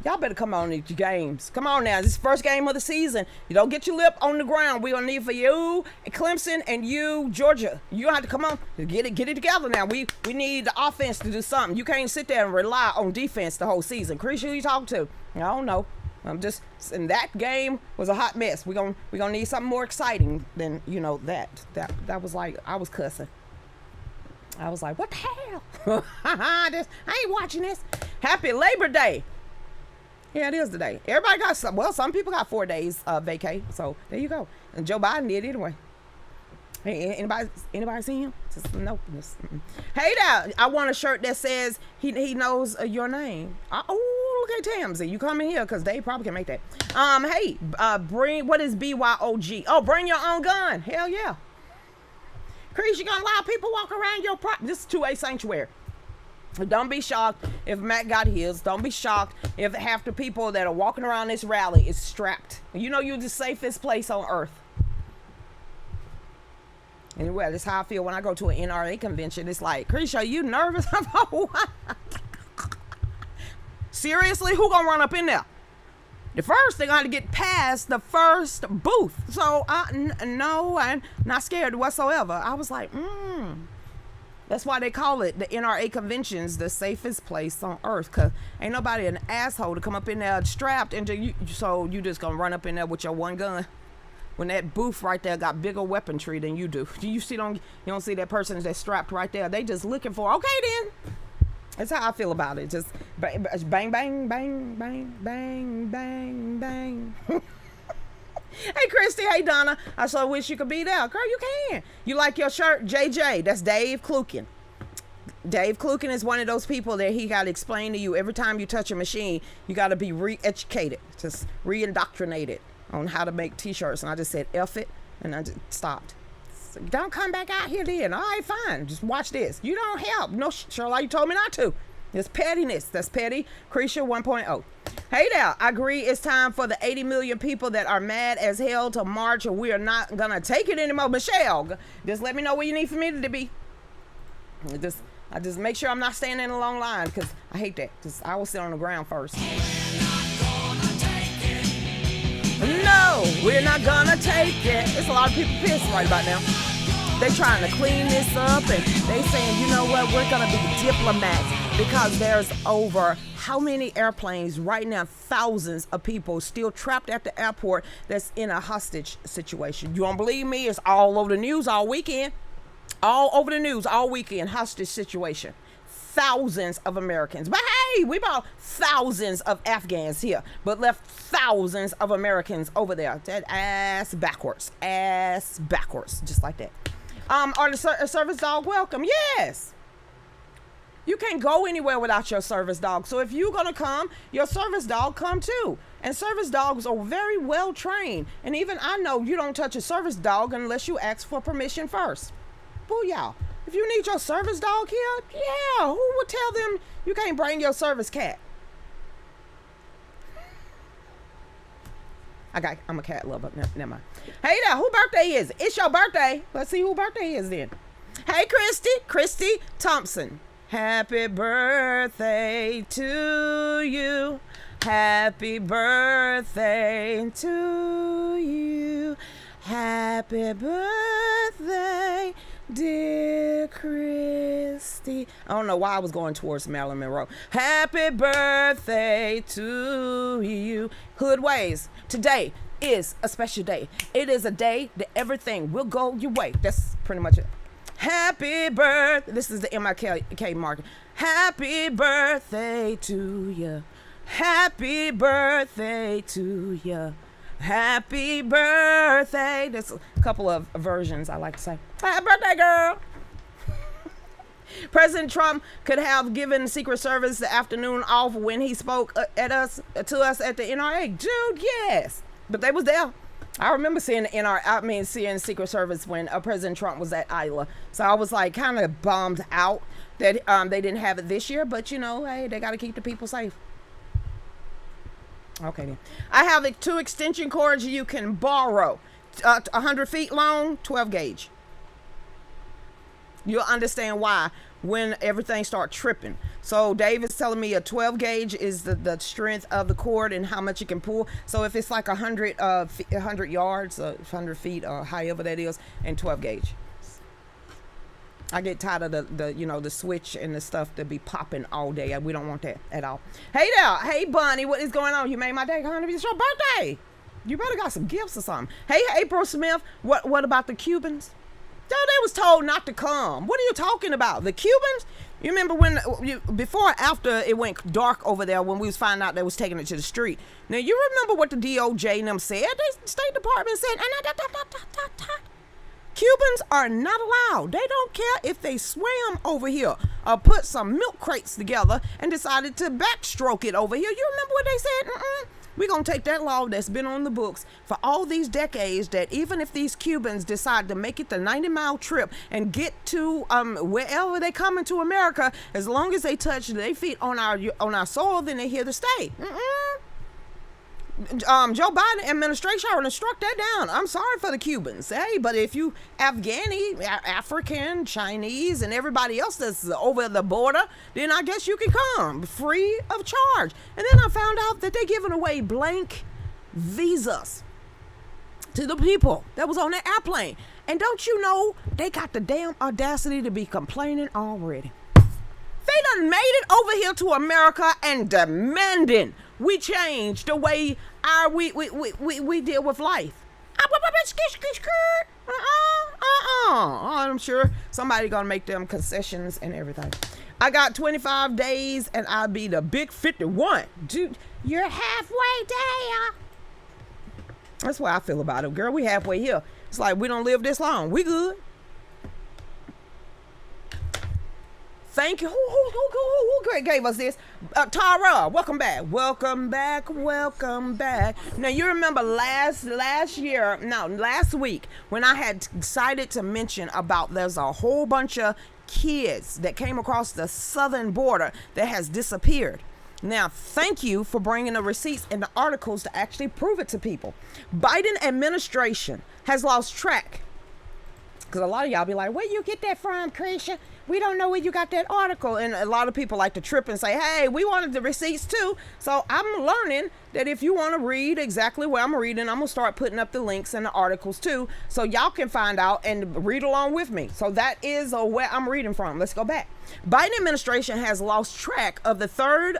Y'all better come on these games. Come on now. This is the first game of the season. You don't get your lip on the ground. We're going to need for you, Clemson, and you, Georgia. You have to come on. Get it together now. We need the offense to do something. You can't sit there and rely on defense the whole season. Chris, who you talking to? I don't know. And that game was a hot mess. We're gonna need something more exciting than, that. That was like, I was cussing. I was like, what the hell? I ain't watching this. Happy Labor Day. Yeah, it is today. Everybody got some. Well, some people got 4 days vacay. So there you go. And Joe Biden did anyway. Hey, anybody seen him? Just, no. Hey there, I want a shirt that says he knows your name. Oh, look at Tamsy. You come in here because they probably can make that. Hey, bring, what is BYOG? Oh, bring your own gun. Hell yeah. Chris, you gonna allow people walk around your property? This is 2A sanctuary. Don't be shocked if Matt got his. Don't be shocked if half the people that are walking around this rally is strapped. You know you're the safest place on earth. Anyway, that's how I feel when I go to an NRA convention. It's like, Chris, are you nervous about what? Seriously? Who gonna run up in there? The first, they're going to get past the first booth. So, no, I'm not scared whatsoever. I was like, That's why they call it the NRA conventions, the safest place on earth. Because ain't nobody an asshole to come up in there strapped. So you just going to run up in there with your one gun. When that booth right there got bigger weaponry than you do. You don't see that person that's strapped right there. They just looking for, okay then. That's how I feel about it. Just bang, bang, bang, bang, bang, bang, bang. Hey, Christy. Hey, Donna. I so wish you could be there. Girl, you can. You like your shirt? JJ. That's Dave Klukin. Dave Klukin is one of those people that he got to explain to you every time you touch a machine. You got to be re-educated, just re-indoctrinated on how to make t-shirts. And I just said, F it. And I just stopped. So don't come back out here then. All right, fine. Just watch this. You don't help. No, Shirley, you told me not to. It's pettiness. That's petty. Creature 1.0. Hey there. I agree it's time for the 80 million people that are mad as hell to march, or we are not going to take it anymore. Michelle, just let me know where you need for me to be. I just make sure I'm not standing in a long line, because I hate that. Because I will sit on the ground first. No, we're not gonna take it. There's a lot of people pissed right about now. They trying to clean this up, and they saying, you know what, we're gonna be diplomats, because there's over how many airplanes right now, thousands of people still trapped at the airport that's in a hostage situation. You don't believe me? It's all over the news all weekend. All over the news all weekend, hostage situation. Thousands of Americans. But hey, we brought thousands of Afghans here, but left thousands of Americans over there. That ass backwards, just like that. Are the service dog welcome? Yes. You can't go anywhere without your service dog. So if you're gonna come, your service dog come too. And service dogs are very well trained. And even I know you don't touch a service dog unless you ask for permission first. Booyah. If you need your service dog here, yeah, who would tell them you can't bring your service cat? I'm a cat lover. Never mind. Hey there, who birthday is it? It's your birthday. Let's see who birthday is then. Hey, Christy Thompson. Happy birthday to you. Happy birthday to you. Happy birthday, dear Christy. I don't know why I was going towards Marilyn Monroe. Happy birthday to you. Hood Ways. Today is a special day. It is a day that everything will go your way. That's pretty much it. Happy birthday. This is the MIK market. Happy birthday to you. Happy birthday to you. Happy birthday. There's a couple of versions I like to say. Happy birthday, girl. President Trump could have given Secret Service the afternoon off when he spoke to us at the NRA. Dude, yes. But they was there. I remember seeing seeing Secret Service when President Trump was at Isla. So I was like kind of bummed out that they didn't have it this year. But, hey, they got to keep the people safe. Okay, then. I have 2 extension cords you can borrow. 100 feet long, 12 gauge. You'll understand why when everything starts tripping. So Dave is telling me a 12 gauge is the strength of the cord and how much it can pull. So if it's like 100 yards, 100 feet, or however that is, and 12 gauge. I get tired of the switch and the stuff to be popping all day. We don't want that at all. Hey there. Hey, Bunny. What is going on? You made my day, honey. It's your birthday. You better got some gifts or something. Hey, April Smith. What about the Cubans? They was told not to come. What are you talking about? The Cubans? You remember when, before or after it went dark over there when we was finding out they was taking it to the street. Now, you remember what the DOJ and them said? The State Department said, Cubans are not allowed. They don't care if they swam over here or put some milk crates together and decided to backstroke it over here. You remember what they said? We're going to take that law that's been on the books for all these decades, that even if these Cubans decide to make it the 90-mile trip and get to wherever they come into America, as long as they touch their feet on our soil, then they're here to stay. Joe Biden administration already struck that down. I'm sorry for the Cubans, hey, but if you Afghani, African, Chinese, and everybody else that's over the border, then I guess you can come free of charge. And then I found out that they're giving away blank visas to the people that was on that airplane. And don't you know, they got the damn audacity to be complaining already. They done made it over here to America and demanding we change the way we deal with life. I'm sure somebody gonna make them concessions and everything. I got 25 days and I'll be the big 51. Dude, you're halfway there. That's what I feel about it, girl. We halfway here. It's like we don't live this long. We good. Thank you. Who gave us this? Tara, welcome back. Welcome back. Now, you remember last week when I had decided to mention about there's a whole bunch of kids that came across the southern border that has disappeared. Now, thank you for bringing the receipts and the articles to actually prove it to people. Biden administration has lost track. Because a lot of y'all be like, where you get that from, Krisha? We don't know where you got that article. And a lot of people like to trip and say, hey, we wanted the receipts too. So I'm learning that if you want to read exactly what I'm reading, I'm going to start putting up the links and the articles too. So y'all can find out and read along with me. So that is where I'm reading from. Let's go back. Biden administration has lost track of a third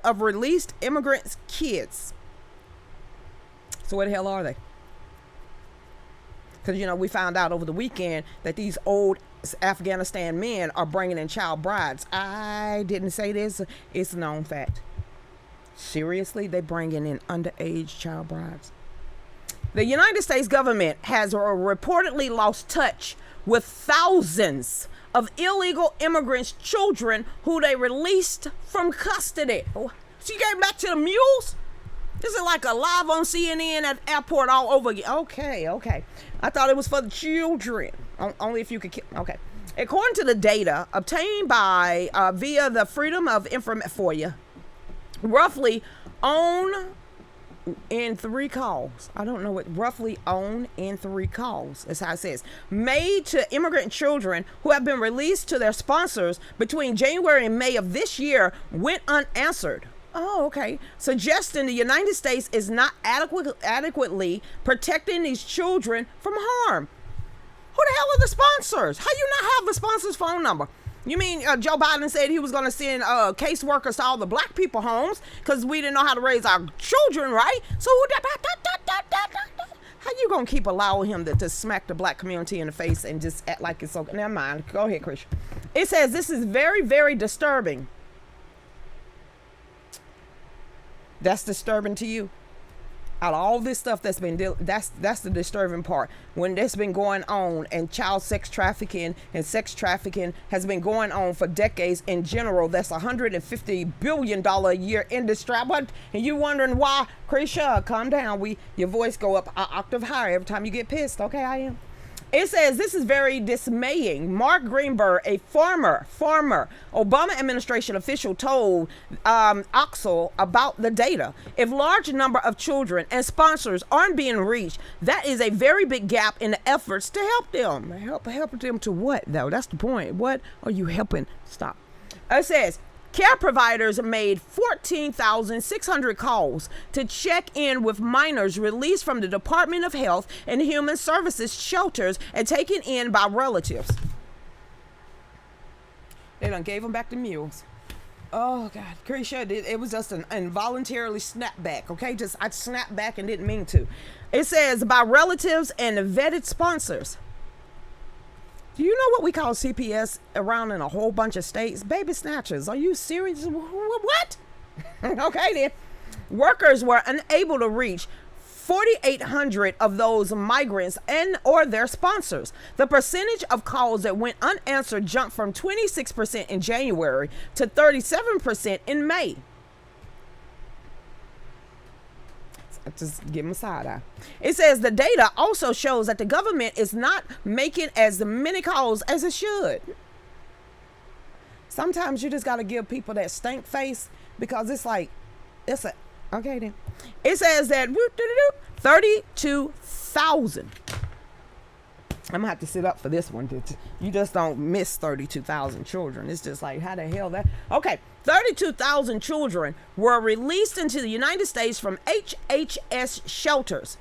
of released immigrants' kids. So where the hell are they? Because, you know, we found out over the weekend that these old Afghanistan men are bringing in child brides. I didn't say this. It's a known fact. Seriously, they're bringing in underage child brides. The United States government has reportedly lost touch with thousands of illegal immigrants' children who they released from custody. She gave back to the mules? This is like a live on CNN at the airport all over again. Okay. I thought it was for the children. Only if you could. Okay. According to the data obtained by via the Freedom of Information for you, roughly own in 3 calls. I don't know what roughly own in 3 calls. That's how it says. Made to immigrant children who have been released to their sponsors between January and May of this year went unanswered. Oh, okay. Suggesting the United States is not adequately protecting these children from harm. Who the hell are the sponsors? How you not have the sponsor's phone number? You mean Joe Biden said he was going to send caseworkers to all the black people homes because we didn't know how to raise our children, right? So how you going to keep allowing him to smack the black community in the face and just act like it's okay? Never mind. Go ahead, Christian. It says this is very, very disturbing. That's disturbing to you. Out of all this stuff that's been that's the disturbing part. When that's been going on, and child sex trafficking and sex trafficking has been going on for decades in general. That's $150 billion a year industry. What? And you wondering why? Krisha, calm down. Your voice go up an octave higher every time you get pissed. Okay, I am. It says this is very dismaying. Mark Greenberg, a former Obama administration official, told Oxel about the data. If large number of children and sponsors aren't being reached, that is a very big gap in the efforts to help them. Help them to what, though? That's the point. What are you helping? Stop. It says care providers made 14,600 calls to check in with minors released from the Department of Health and Human Services shelters and taken in by relatives. They done gave them back to mules. Oh, God. Krisha, it was just an involuntarily snap back, okay? I snapped back and didn't mean to. It says by relatives and vetted sponsors. Do you know what we call CPS around in a whole bunch of states? Baby snatchers. Are you serious? What? Okay then. Workers were unable to reach 4,800 of those migrants and or their sponsors. The percentage of calls that went unanswered jumped from 26% in January to 37% in May. Just give them a side eye. It says the data also shows that the government is not making as many calls as it should. Sometimes you just got to give people that stink face, because it's like, it's a, okay then. It says that 32,000. I'm gonna have to sit up for this one. You just don't miss 32,000 children. It's just like, how the hell that? Okay, 32,000 children were released into the United States from HHS shelters,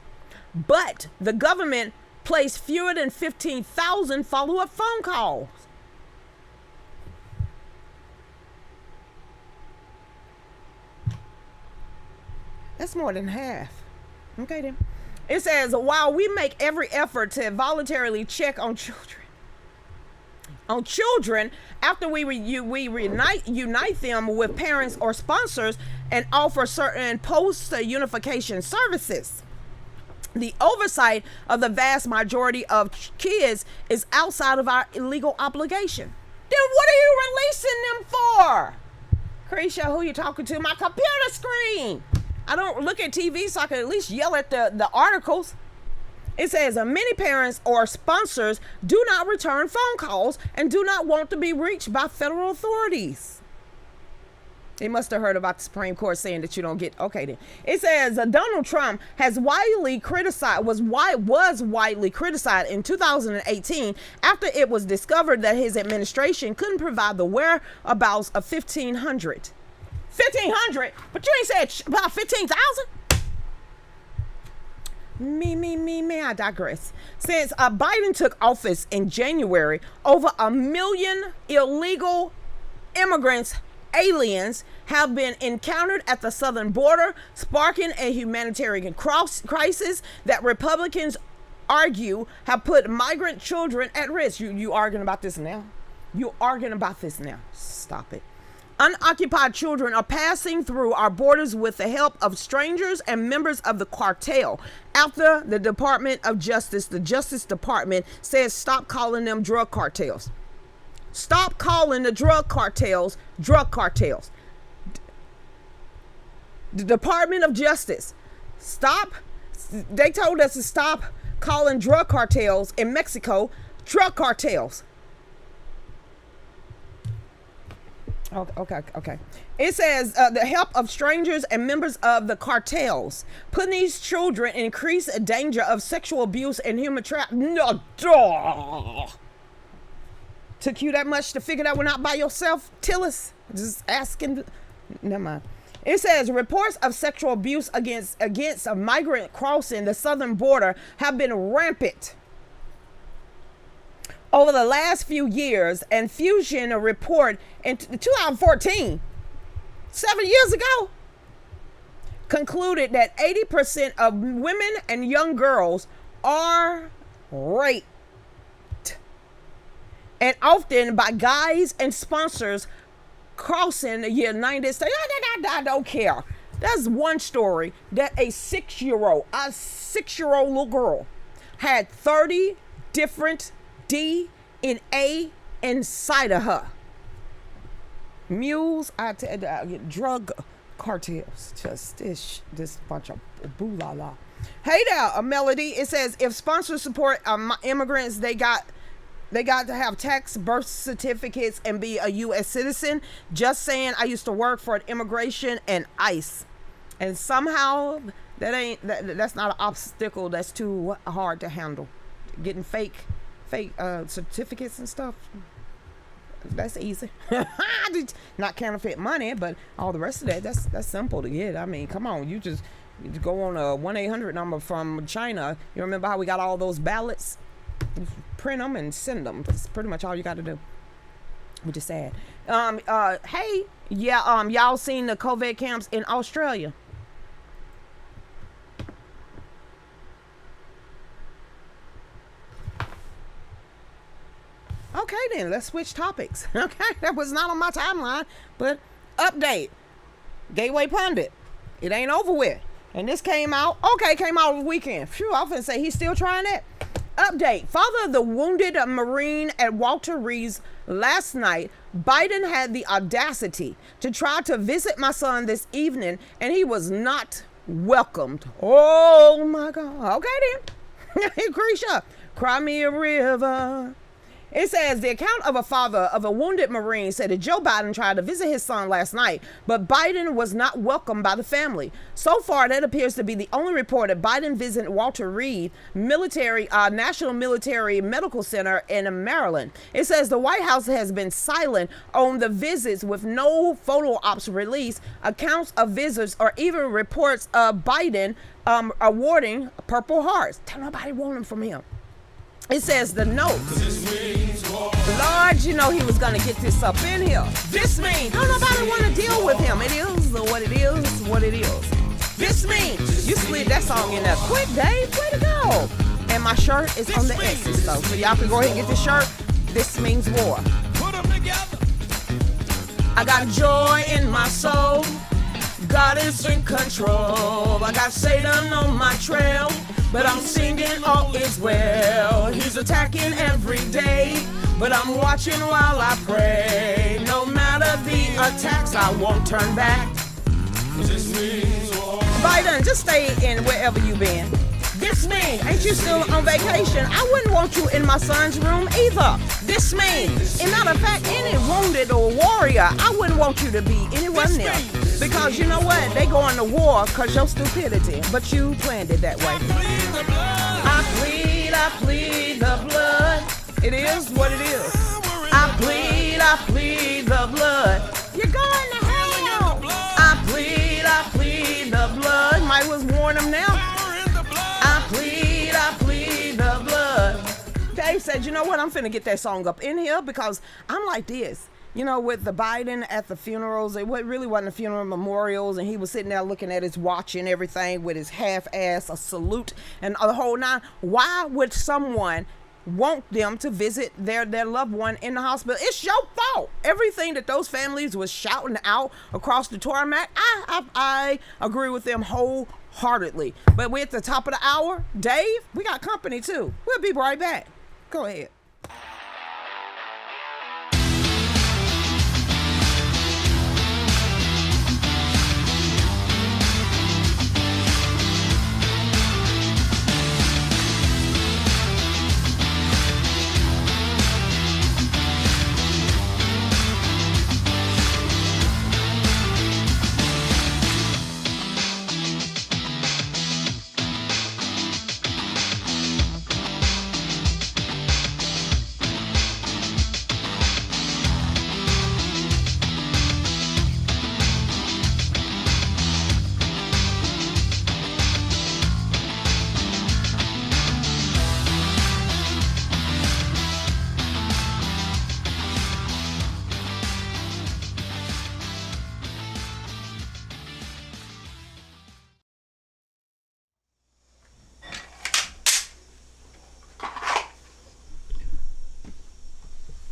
but the government placed fewer than 15,000 follow-up phone calls. That's more than half. Okay then. It says, while we make every effort to voluntarily check on children after we unite them with parents or sponsors and offer certain post-unification services, the oversight of the vast majority of kids is outside of our legal obligation. Then what are you releasing them for? Lucretia, who you talking to? My computer screen. I don't look at TV, so I can at least yell at the articles. It says many parents or sponsors do not return phone calls and do not want to be reached by federal authorities. They must have heard about the Supreme Court saying that you don't get. Okay then. It says Donald Trump was widely criticized in 2018 after it was discovered that his administration couldn't provide the whereabouts of 1,500. 1,500, but you ain't said about 15,000. I digress. Since Biden took office in January, over 1 million illegal immigrants, aliens, have been encountered at the southern border, sparking a humanitarian crisis that Republicans argue have put migrant children at risk. You arguing about this now? You arguing about this now? Stop it. Unoccupied children are passing through our borders with the help of strangers and members of the cartel. After the Department of Justice, the Justice Department says stop calling them drug cartels. Stop calling the drug cartels drug cartels. The Department of Justice, stop. They told us to stop calling drug cartels in Mexico drug cartels. Okay. It says the help of strangers and members of the cartels, putting these children in increased danger of sexual abuse and human trafficking. No, took you that much to figure that one out by yourself, Tillis? Just asking. Never mind. It says reports of sexual abuse against a migrant crossing the southern border have been rampant over the last few years, and Fusion, a report in 2014, 7 years ago, concluded that 80% of women and young girls are raped, and often by guys and sponsors crossing the United States. I don't care. That's one story that a six-year-old little girl had 30 different DNA inside of her. Mules, drug cartels, just this bunch of boo la la. Hey there, a Melody. It says if sponsors support immigrants, they got to have tax, birth certificates, and be a U.S. citizen. Just saying, I used to work for an immigration and ICE, and somehow that's not an obstacle that's too hard to handle. Getting fake certificates and stuff, that's easy. Not counterfeit money, but all the rest of that's simple to get. I mean, come on, you just go on a 1-800 number from China. You remember how we got all those ballots? You print them and send them. That's pretty much all you got to do, which is sad. Hey, yeah, y'all seen the COVID camps in Australia? Okay, then let's switch topics. Okay, that was not on my timeline, but update. Gateway Pundit. It ain't over with. And this came out. Okay, came out over the weekend. Phew, I was gonna say he's still trying that. Update. Father of the wounded Marine at Walter Reed's last night, Biden had the audacity to try to visit my son this evening, and he was not welcomed. Oh my God. Okay then. Lucretia, cry me a river. It says the account of a father of a wounded Marine said that Joe Biden tried to visit his son last night, but Biden was not welcomed by the family. So far, that appears to be the only report that Biden visited Walter Reed National Military Medical Center in Maryland. It says the White House has been silent on the visits, with no photo ops released, accounts of visits, or even reports of Biden awarding Purple Hearts. Tell nobody want them from him. It says the note. Lord, you know he was going to get this up in here. This means don't nobody want to deal with him. It is what it is, what it is. This means you slid that song in there quick, Dave. Way to go. And my shirt is on the X's, though. So y'all can go ahead and get this shirt. This means war. Put them together. I got joy in my soul. God is in control. I got Satan on my trail, but I'm singing all is well. He's attacking every day, but I'm watching while I pray. No matter the attacks, I won't turn back. Biden, just stay in wherever you been. This mean, ain't you still on vacation? I wouldn't want you in my son's room either. This mean, and matter of fact, any wounded or warrior, I wouldn't want you to be anywhere near. Because you know what? They going to war because your stupidity, but you planned it that way. I plead the blood. It is what it is. I plead the blood. You're going to hell. I plead the blood. Might as well warn them now. I plead the blood. Dave said, you know what? I'm finna get that song up in here because I'm like this. You know, with the Biden at the funerals, it really wasn't a funeral, memorials, and he was sitting there looking at his watch and everything with his half-ass, a salute, and the whole nine. Why would someone want them to visit their loved one in the hospital? It's your fault. Everything that those families was shouting out across the tarmac, I agree with them wholeheartedly. But we're at the top of the hour. Dave, we got company too. We'll be right back. Go ahead.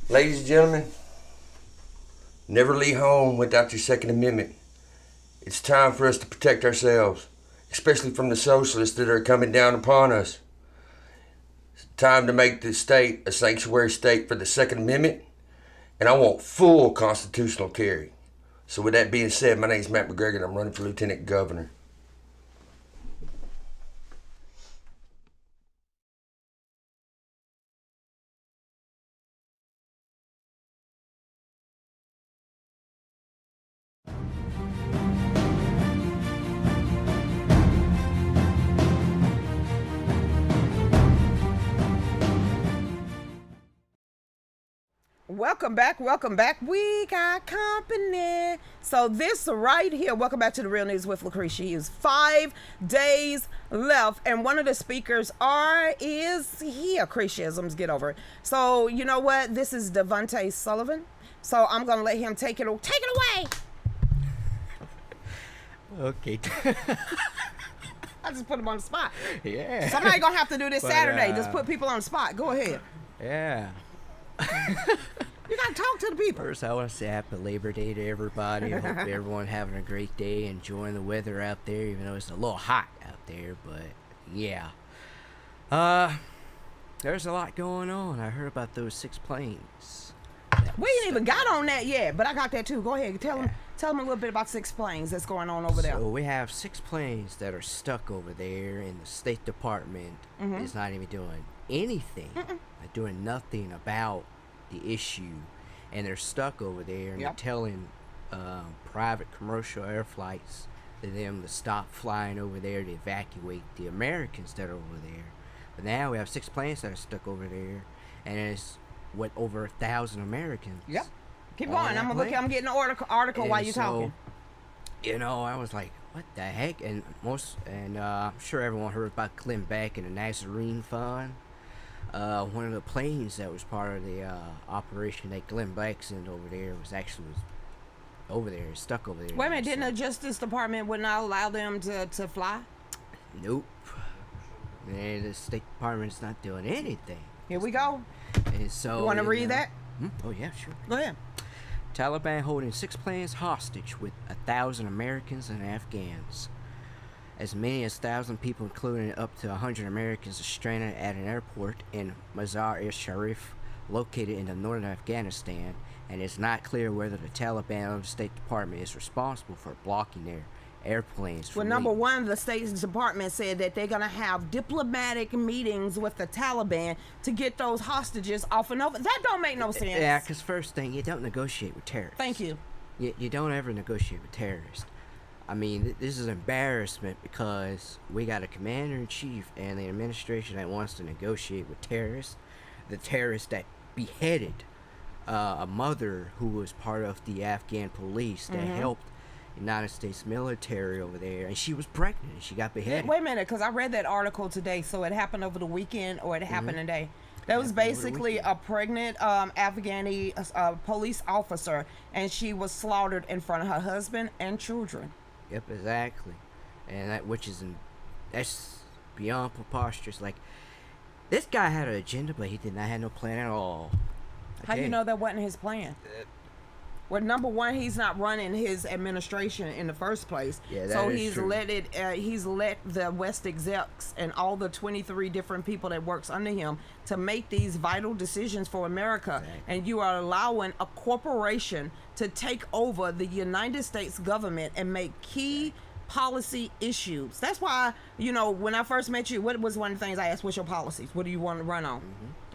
Ladies and gentlemen, never leave home without your Second Amendment. It's time for us to protect ourselves, especially from the socialists that are coming down upon us. It's time to make this state a sanctuary state for the Second Amendment, and I want full constitutional carry. So with that being said, my name is Matt McGregor, and I'm running for Lieutenant Governor. Welcome back. We got company. So this right here, welcome back to the Real News with Lucretia Hughes. 5 days left, and one of the speakers is here. Christianisms, get over it. So you know what? This is Devontae Sullivan. So I'm gonna let him take it away. Okay. I just put him on the spot. Yeah. Somebody gonna have to do this But, Saturday. Just put people on the spot. Go ahead. Yeah. You gotta talk to the people. First, I want to say happy Labor Day to everybody. I hope everyone having a great day, enjoying the weather out there, even though it's a little hot out there. But yeah, there's a lot going on. I heard about those 6 planes. We ain't even got on that yet, but I got that too. Go ahead, tell them a little bit about 6 planes that's going on over there. So we have 6 planes that are stuck over there, and the State Department is not even doing anything, doing nothing about the issue, and they're stuck over there, and they're telling private commercial air flights to them to stop flying over there to evacuate the Americans that are over there. But now we have 6 planes that are stuck over there, and it's over 1,000 Americans. Yep. Keep going. I'm getting an article while you're talking. You know, I was like, what the heck? And I'm sure everyone heard about Glenn Beck and the Nazarene Fund. One of the planes that was part of the operation that Glenn Beck sent over there was over there, stuck over there. Wait a minute, didn't the Justice Department would not allow them to fly? Nope. Man, the State Department's not doing anything. Here we go. And so, you want to read that? Oh yeah, sure. Go ahead. Taliban holding 6 planes hostage with 1,000 Americans and Afghans. As many as 1,000 people, including up to 100 Americans, are stranded at an airport in Mazar-e-Sharif, located in the northern Afghanistan, and it's not clear whether the Taliban or the State Department is responsible for blocking their airplanes. Well, number one, the State Department said that they're going to have diplomatic meetings with the Taliban to get those hostages off and over. That don't make no sense. Yeah, because first thing, you don't negotiate with terrorists. Thank you. You don't ever negotiate with terrorists. I mean, this is embarrassment because we got a commander-in-chief and the administration that wants to negotiate with terrorists. The terrorists that beheaded a mother who was part of the Afghan police that helped United States military over there, and she was pregnant and she got beheaded. Wait a minute, because I read that article today, so it happened over the weekend or it happened today. That was basically a pregnant Afghani police officer, and she was slaughtered in front of her husband and children. Yep, exactly. And that's beyond preposterous. Like, this guy had an agenda, but he did not have no plan at all. How you know that wasn't his plan? Well, number one, he's not running his administration in the first place. Yeah, so he's let the West execs and all the 23 different people that works under him to make these vital decisions for America. Exactly. And you are allowing a corporation to take over the United States government and make key policy issues. That's why, when I first met you, what was one of the things I asked? What's your policies? What do you want to run on?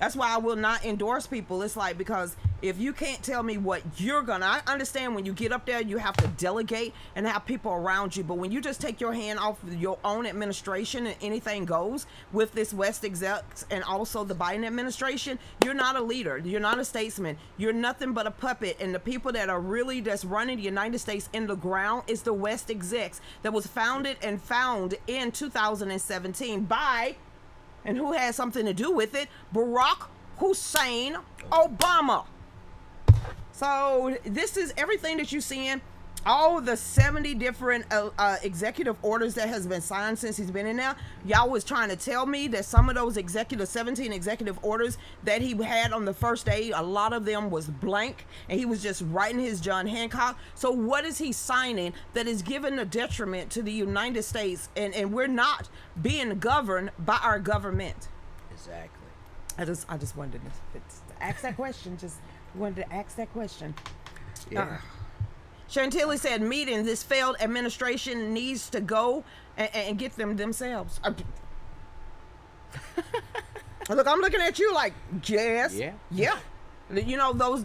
That's why I will not endorse people. It's like, because if you can't tell me what you're gonna, I understand when you get up there, you have to delegate and have people around you. But when you just take your hand off of your own administration and anything goes with this West execs and also the Biden administration, you're not a leader. You're not a statesman. You're nothing but a puppet. And the people that are really just running the United States in the ground is the West execs that was founded and found in 2017 by, and who had something to do with it, Barack Hussein Obama. So this is everything that you're seeing. All the 70 different executive orders that has been signed since he's been in there. Y'all was trying to tell me that some of those 17 executive orders that he had on the first day, a lot of them was blank, and he was just writing his John Hancock. So what is he signing that is giving a detriment to the United States, and we're not being governed by our government? Exactly. I just wanted to ask that question. Just wanted to ask that question. Yeah. Chantilly said, meeting this failed administration needs to go and get them themselves. Look, I'm looking at you like, yes. Yeah. Those,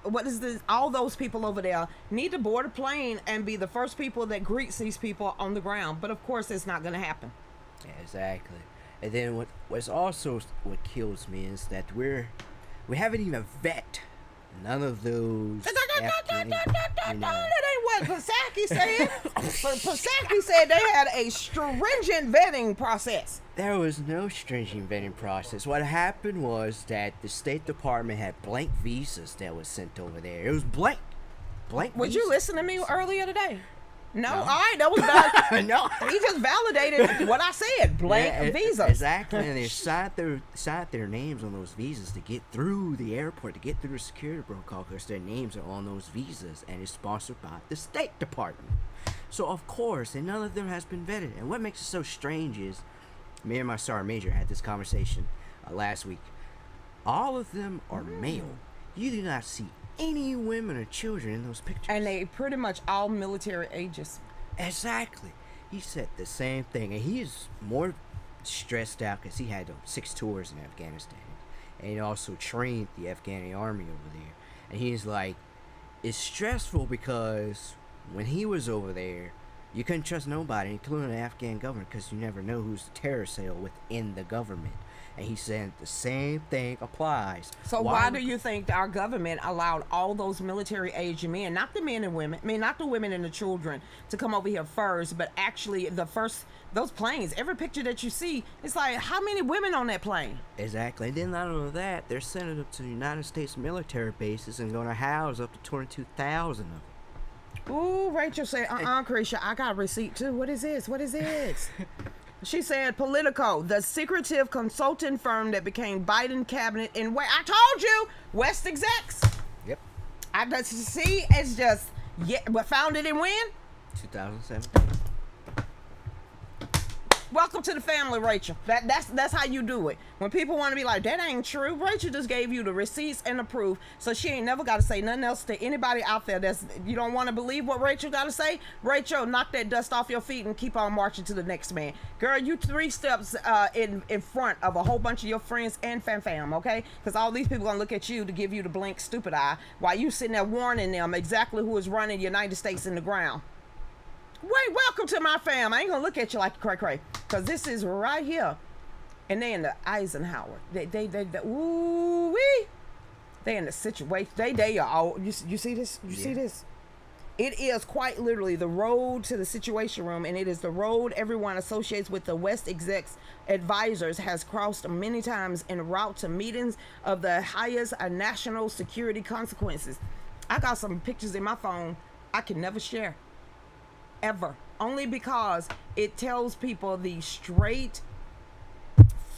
what is this? All those people over there need to board a plane and be the first people that greets these people on the ground. But of course, it's not going to happen. Yeah, exactly. And then what kills me is that we haven't even vet none of those. That ain't what Psaki said. Psaki said they had a stringent vetting process. There was no stringent vetting process. What happened was that the State Department had blank visas that was sent over there. It was blank. Would you listen to me earlier today? No, all right, that was bad. No. He just validated what I said. Blank Yeah, visas. Exactly, and they signed their names on those visas to get through the airport, to get through the security protocol, because their names are on those visas, and it's sponsored by the State Department. So of course, and none of them has been vetted. And what makes it so strange is, me and my sergeant major had this conversation last week. All of them are male. You do not see any women or children in those pictures. And they pretty much all military ages. Exactly. He said the same thing, and he is more stressed out because he had 6 tours in Afghanistan, and he also trained the Afghani army over there. And he's like, it's stressful because when he was over there, you couldn't trust nobody, including the Afghan government, because you never know who's the terror cell within the government. And he said the same thing applies. So why do you think our government allowed all those military age men, not the men and women, I mean not the women and the children, to come over here first, but actually those planes, every picture that you see, it's like, how many women on that plane? Exactly. And then not only that, they're sending them to the United States military bases and going to house up to 22,000 of them. Ooh, Rachel said, Krisha, I got a receipt too. What is this? What is this? She said, Politico, the secretive consulting firm that became Biden cabinet in I told you, West execs. Yep. I just see, it's just, but founded in when? 2007. Welcome to the family, Rachel. That's how you do it. When people want to be like, that ain't true, Rachel just gave you the receipts and the proof, so she ain't never got to say nothing else to anybody out there that's, you don't want to believe what Rachel got to say. Rachel, knock that dust off your feet and keep on marching to the next man. Girl, you 3 steps in front of a whole bunch of your friends and fam, okay? Because all these people going to look at you to give you the blink stupid eye while you sitting there warning them exactly who is running the United States in the ground. Wait, welcome to my fam. I ain't gonna look at you like a cray, because this is right here. And they in the Eisenhower. They ooh wee. They in the situation. They are all, you see this? You see this? It is quite literally the road to the Situation Room, and it is the road everyone associates with the West execs advisors has crossed many times en route to meetings of the highest national security consequences. I got some pictures in my phone I can never share. Ever. Only because it tells people the straight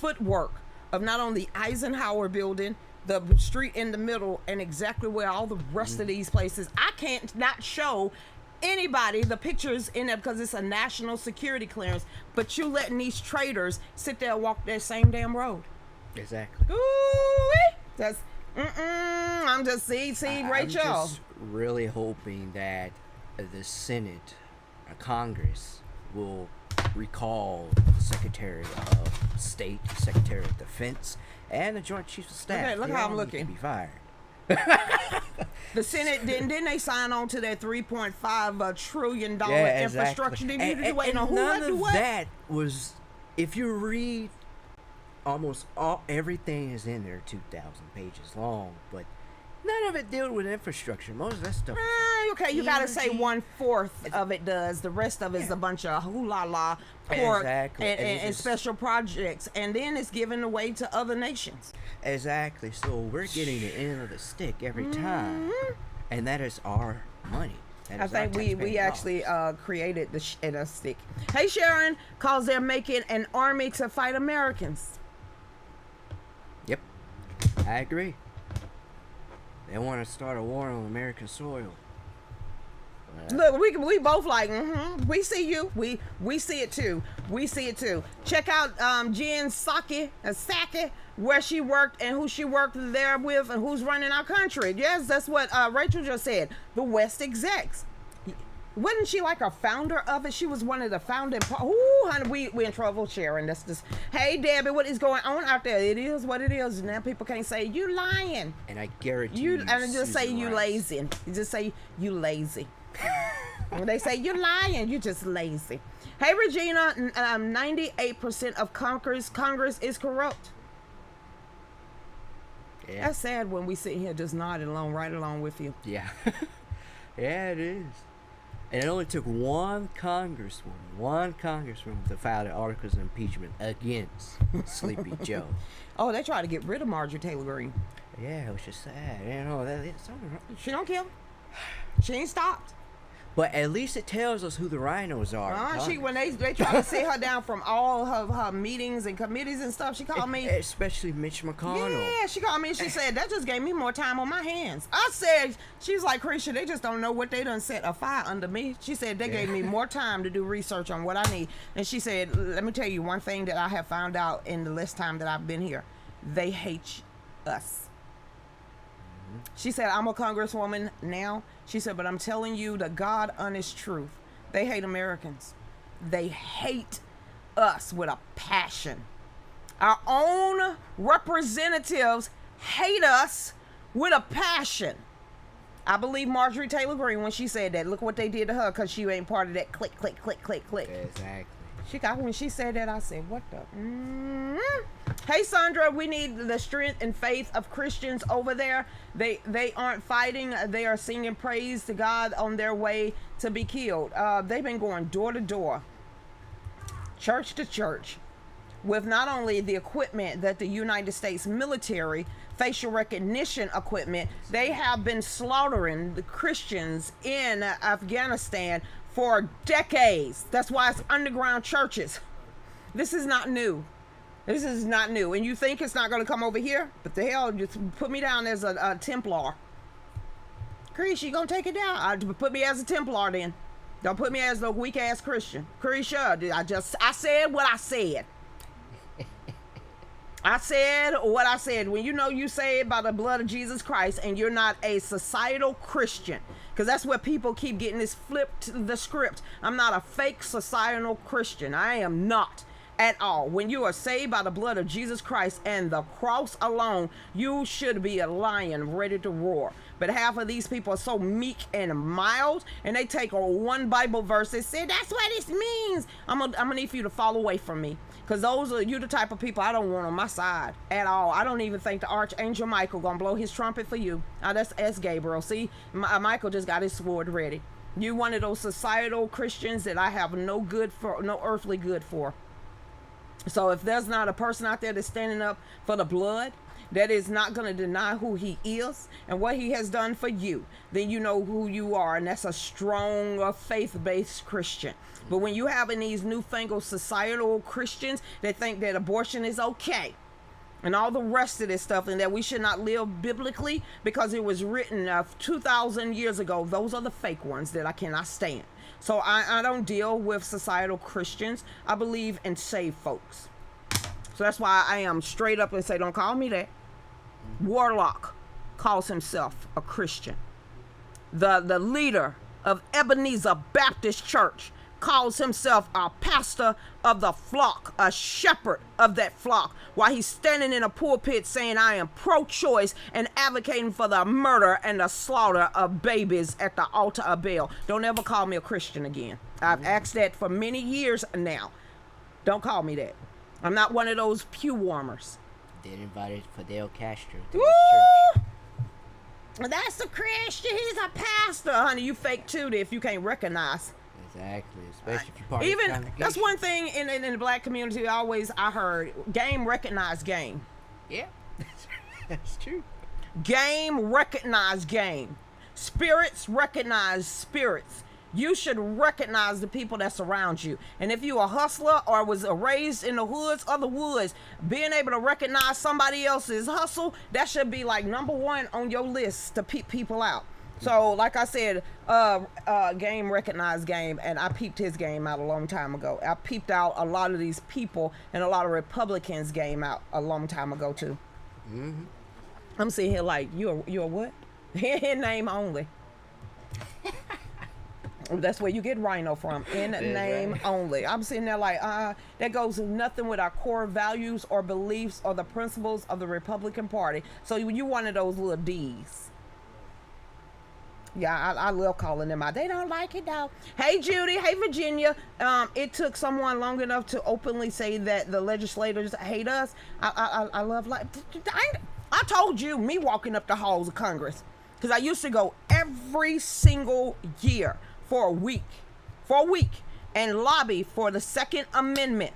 footwork of not only Eisenhower building, the street in the middle, and exactly where all the rest of these places. I can't not show anybody the pictures in there because it's a national security clearance, but you letting these traitors sit there and walk that same damn road. Exactly. Ooh, that's I'm just see Rachel. I'm just really hoping that the Senate, Congress will recall the Secretary of State, Secretary of Defense, and the Joint Chiefs of Staff. Okay, look They how all I'm need looking. to be fired. The Senate didn't they sign on to that $3.5 trillion Yeah, infrastructure? exactly. Didn't you waiting on who none to do of what? that was, if you read almost everything is in there 2,000 pages long, but none of it deals with infrastructure. Most of that stuff is Okay, you gotta say energy. 1/4 of it does. The rest of it is a bunch of hoo-la-la pork Exactly. And and it's special projects, and then it's given away to other nations. Exactly. So we're getting the end of the stick every time, and that is our money. That I is our think we taxpaying actually dollars. created the in a stick. Hey Sharon, cause they're making an army to fight Americans. Yep, I agree. They want to start a war on American soil. Look, we both like, we see you. We see it too. We see it too. Check out Jen Psaki, where she worked and who she worked there with and who's running our country. Yes, that's what Rachel just said. The West execs. Wasn't she like a founder of it? She was one of the founding. Ooh, honey, we in trouble, Sharon. That's just. Hey, Debbie, what is going on out there? It is what it is. Now people can't say you lying. And I guarantee You and just say Susan you Rice. lazy. You just say you lazy. When they say you're lying, you just lazy. Hey, Regina, 98% of Congress is corrupt. Yeah. That's sad when we sit here just nodding along, right along with you. Yeah. Yeah, it is. And it only took one congresswoman to file the articles of impeachment against Sleepy Joe. Oh, they tried to get rid of Marjorie Taylor Greene. Yeah, it was just sad. You know, that's something wrong. She don't kill. She ain't stopped. But at least it tells us who the rhinos are. When they try to sit her down from all her meetings and committees and stuff, she called me. Especially Mitch McConnell. Yeah, she called me and she said, that just gave me more time on my hands. I said, she's like, Christian, they just don't know what they done set a fire under me. She said, they gave me more time to do research on what I need. And she said, let me tell you one thing that I have found out in the less time that I've been here. They hate us. She said, I'm a congresswoman now. She said, but I'm telling you the God honest truth. They hate Americans. They hate us with a passion. Our own representatives hate us with a passion. I believe Marjorie Taylor Greene when she said that. Look what they did to her because she ain't part of that click, click, click, click, click. Exactly. When she said that, I said, what the? Hey, Sandra, we need the strength and faith of Christians over there. They aren't fighting. They are singing praise to God on their way to be killed. They've been going door to door, church to church, with not only the equipment that the United States military, facial recognition equipment, they have been slaughtering the Christians in Afghanistan for decades. That's why it's underground churches. This is not new. This is not new. And you think it's not going to come over here? But the hell, just put me down as a Templar. Creesh, you going to take it down? Put me as a Templar then. Don't put me as the weak ass Christian. Creesh, I said what I said. I said what I said. When you know you saved by the blood of Jesus Christ and you're not a societal Christian, because that's where people keep getting this flipped the script. I'm not a fake societal Christian. I am not at all. When you are saved by the blood of Jesus Christ and the cross alone, you should be a lion ready to roar. But half of these people are so meek and mild, and they take one Bible verse and say, that's what this means. I'm gonna need for you to fall away from me. Because you the type of people I don't want on my side at all. I don't even think the Archangel Michael gonna blow his trumpet for you. That's Gabriel. See, Michael just got his sword ready. You one of those societal Christians that I have no earthly good for. So if there's not a person out there that's standing up for the blood, that is not going to deny who he is and what he has done for you, then you know who you are, and that's a strong faith-based Christian. But when you having these newfangled societal Christians that think that abortion is okay and all the rest of this stuff, and that we should not live biblically because it was written 2,000 years ago, those are the fake ones that I cannot stand. So I don't deal with societal Christians. I believe in saved folks. So that's why I am straight up and say, don't call me that. Warlock calls himself a Christian. The leader of Ebenezer Baptist Church calls himself a pastor of the flock, a shepherd of that flock, while he's standing in a pulpit saying, I am pro-choice and advocating for the murder and the slaughter of babies at the altar of Baal. Don't ever call me a Christian again. I've asked that for many years now. Don't call me that. I'm not one of those pew warmers. They invited Fidel Castro to Woo! his church. That's a Christian. He's a pastor. Honey, you fake too if you can't recognize. Exactly, especially if you're part of the Even congregation. that's one thing in the black community I heard. Game recognize game. Yeah, that's true. Game recognize game. Spirits recognize spirits. You should recognize the people that surround you. And if you a hustler or was raised in the hoods of the woods, being able to recognize somebody else's hustle, that should be like number one on your list to peep people out. So like I said, game recognize game, and I peeped his game out a long time ago. I peeped out a lot of these people and a lot of Republicans game out a long time ago too. Mm-hmm. I'm sitting here like, you're what? Name only. That's where you get rhino from. In name only. I'm sitting there like, that goes nothing with our core values or beliefs or the principles of the Republican Party. So you one of those little D's. Yeah, I love calling them out. They don't like it though. Hey Judy, hey Virginia. It took someone long enough to openly say that the legislators hate us. I love like I told you, me walking up the halls of Congress, because I used to go every single year for a week and lobby for the Second Amendment.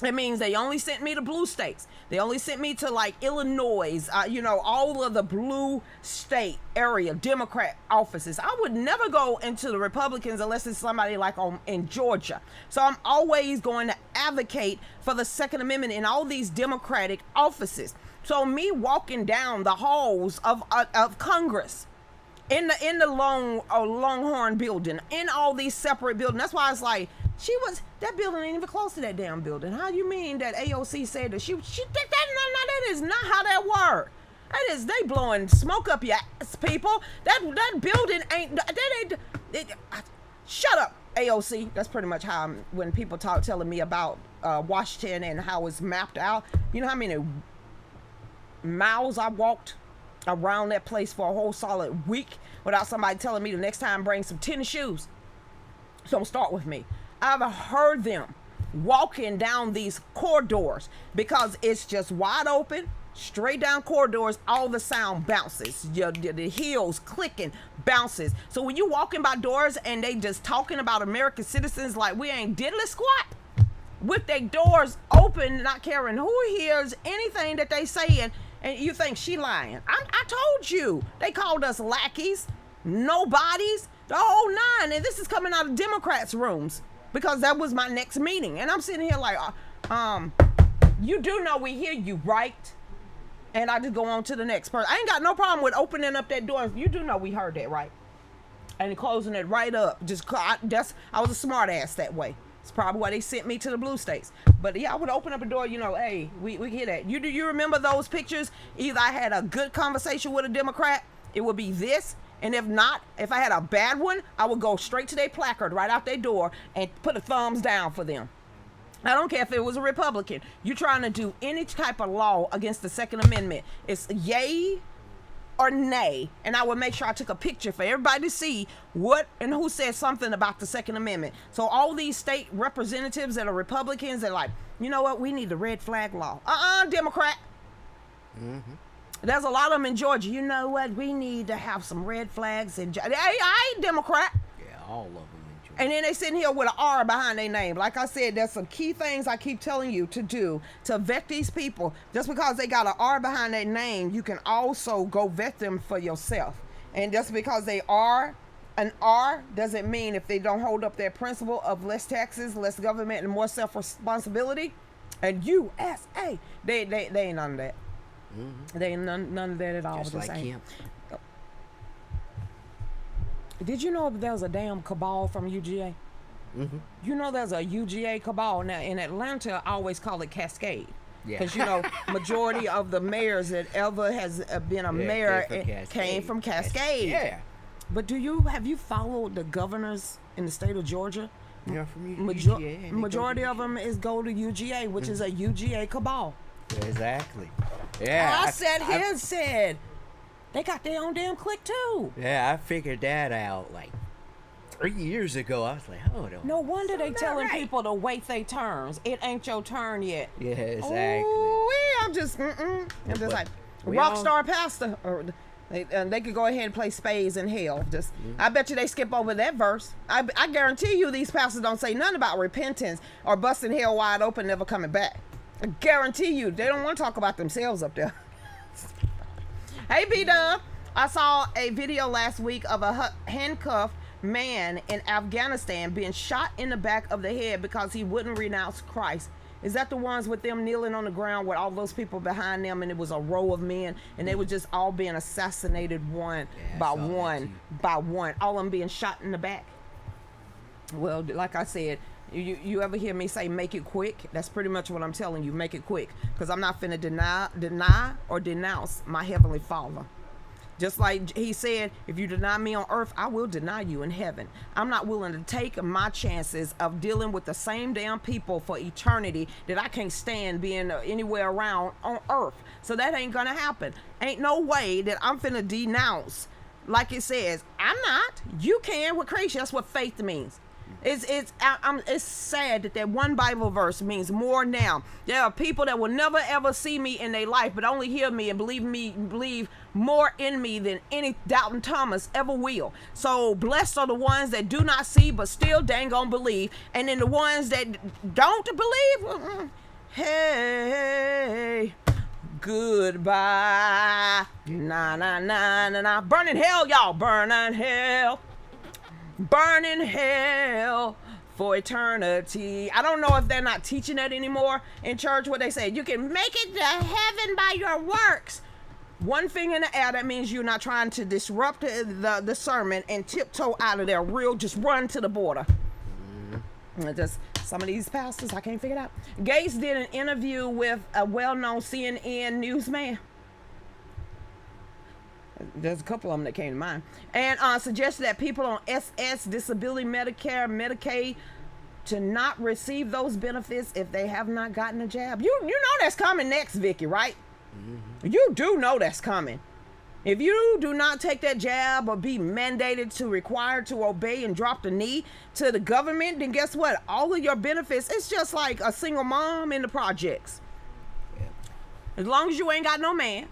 It means they only sent me to blue states. They only sent me to like Illinois, all of the blue state area Democrat offices. I would never go into the Republicans unless it's somebody like in Georgia. So I'm always going to advocate for the Second Amendment in all these Democratic offices. So me walking down the halls of Congress, in the Longhorn building, in all these separate buildings. That's why it's like, that building ain't even close to that damn building. How you mean that AOC said that she that is not how that works. That is, they blowing smoke up your ass, people. That building shut up, AOC. That's pretty much how when people telling me about Washington and how it's mapped out. You know how many miles I walked around that place for a whole solid week without somebody telling me the next time bring some tennis shoes? So don't start with me. I've heard them walking down these corridors because it's just wide open, straight down corridors. All the sound bounces, the heels clicking, bounces. So when you walking by doors and they just talking about American citizens like we ain't diddly squat, with their doors open, not caring who hears anything that they saying, and you think she lying. I told you they called us lackeys, nobodies, the whole nine, and this is coming out of Democrats' rooms. Because that was my next meeting. And I'm sitting here like, you do know we hear you, right? And I just go on to the next person. I ain't got no problem with opening up that door. You do know we heard that, right? And closing it right up. I was a smart ass that way. It's probably why they sent me to the blue states. But yeah, I would open up a door, hey, we hear that. You remember those pictures? Either I had a good conversation with a Democrat, it would be this. And if not, if I had a bad one, I would go straight to their placard right out their door and put a thumbs down for them. I don't care if it was a Republican. You're trying to do any type of law against the Second Amendment. It's yay or nay. And I would make sure I took a picture for everybody to see what and who said something about the Second Amendment. So all these state representatives that are Republicans, they're like, you know what? We need the red flag law. Democrat. Mm-hmm. There's a lot of them in Georgia. You know what? We need to have some red flags in Georgia. I ain't Democrat. Yeah, all of them in Georgia. And then they sitting here with an R behind their name. Like I said, there's some key things I keep telling you to do to vet these people. Just because they got an R behind their name, you can also go vet them for yourself. And just because they are an R doesn't mean if they don't hold up their principle of less taxes, less government, and more self-responsibility, and USA, they ain't none of that. Mm-hmm. They ain't none of that at all. Just like him. Did you know there was a damn cabal from UGA? Mm-hmm. You know there's a UGA cabal. Now in Atlanta, I always call it Cascade. Yeah. Because majority of the mayors that ever has been a mayor came from Cascade. Yeah. But have you followed the governors in the state of Georgia? Yeah, from UGA. Majority of them go to UGA, which is a UGA cabal. Exactly. Yeah. I said they got their own damn clique too. Yeah, I figured that out like 3 years ago. I was like, hold on. No wonder they telling people to wait their turns. It ain't your turn yet. Yeah, exactly. I'm just like Rockstar Pastor. Or they could go ahead and play Spades in Hell. I bet you they skip over that verse. I guarantee you these pastors don't say nothing about repentance or busting hell wide open, never coming back. I guarantee you they don't want to talk about themselves up there. Hey, B-Dub. I saw a video last week of a handcuffed man in Afghanistan being shot in the back of the head because he wouldn't renounce Christ. Is that the ones with them kneeling on the ground with all those people behind them, and it was a row of men, and they were just all being assassinated one by one, all of them being shot in the back? Well, like I said, you ever hear me say make it quick? That's pretty much what I'm telling you. Make it quick, because I'm not finna deny or denounce my Heavenly Father. Just like he said, if you deny me on earth, I will deny you in heaven. I'm not willing to take my chances of dealing with the same damn people for eternity that I can't stand being anywhere around on earth. So that ain't gonna happen. Ain't no way that I'm finna denounce. Like it says, I'm not. You can with creation. That's what faith means. It's sad that one Bible verse means more now. There are people that will never ever see me in their life, but only hear me and believe more in me than any Doubting Thomas ever will. So blessed are the ones that do not see but still dang on believe, and then the ones that don't believe, Hey, goodbye. Na na na na na. Burning hell, y'all. Burning hell. Burning hell for eternity. I don't know if they're not teaching that anymore in church, where they say you can make it to heaven by your works. One finger in the air, that means you're not trying to disrupt the sermon and tiptoe out of there real, just run to the border. Just some of these pastors, I can't figure it out. Gates did an interview with a well-known CNN newsman. There's a couple of them that came to mind. And suggested that people on SS, disability, Medicare, Medicaid, to not receive those benefits if they have not gotten a jab. You know that's coming next, Vicky, right? You do know that's coming. If you do not take that jab or be mandated to required to obey and drop the knee to the government, then guess what? All of your benefits, it's just like a single mom in the projects. Yeah. As long as you ain't got no man,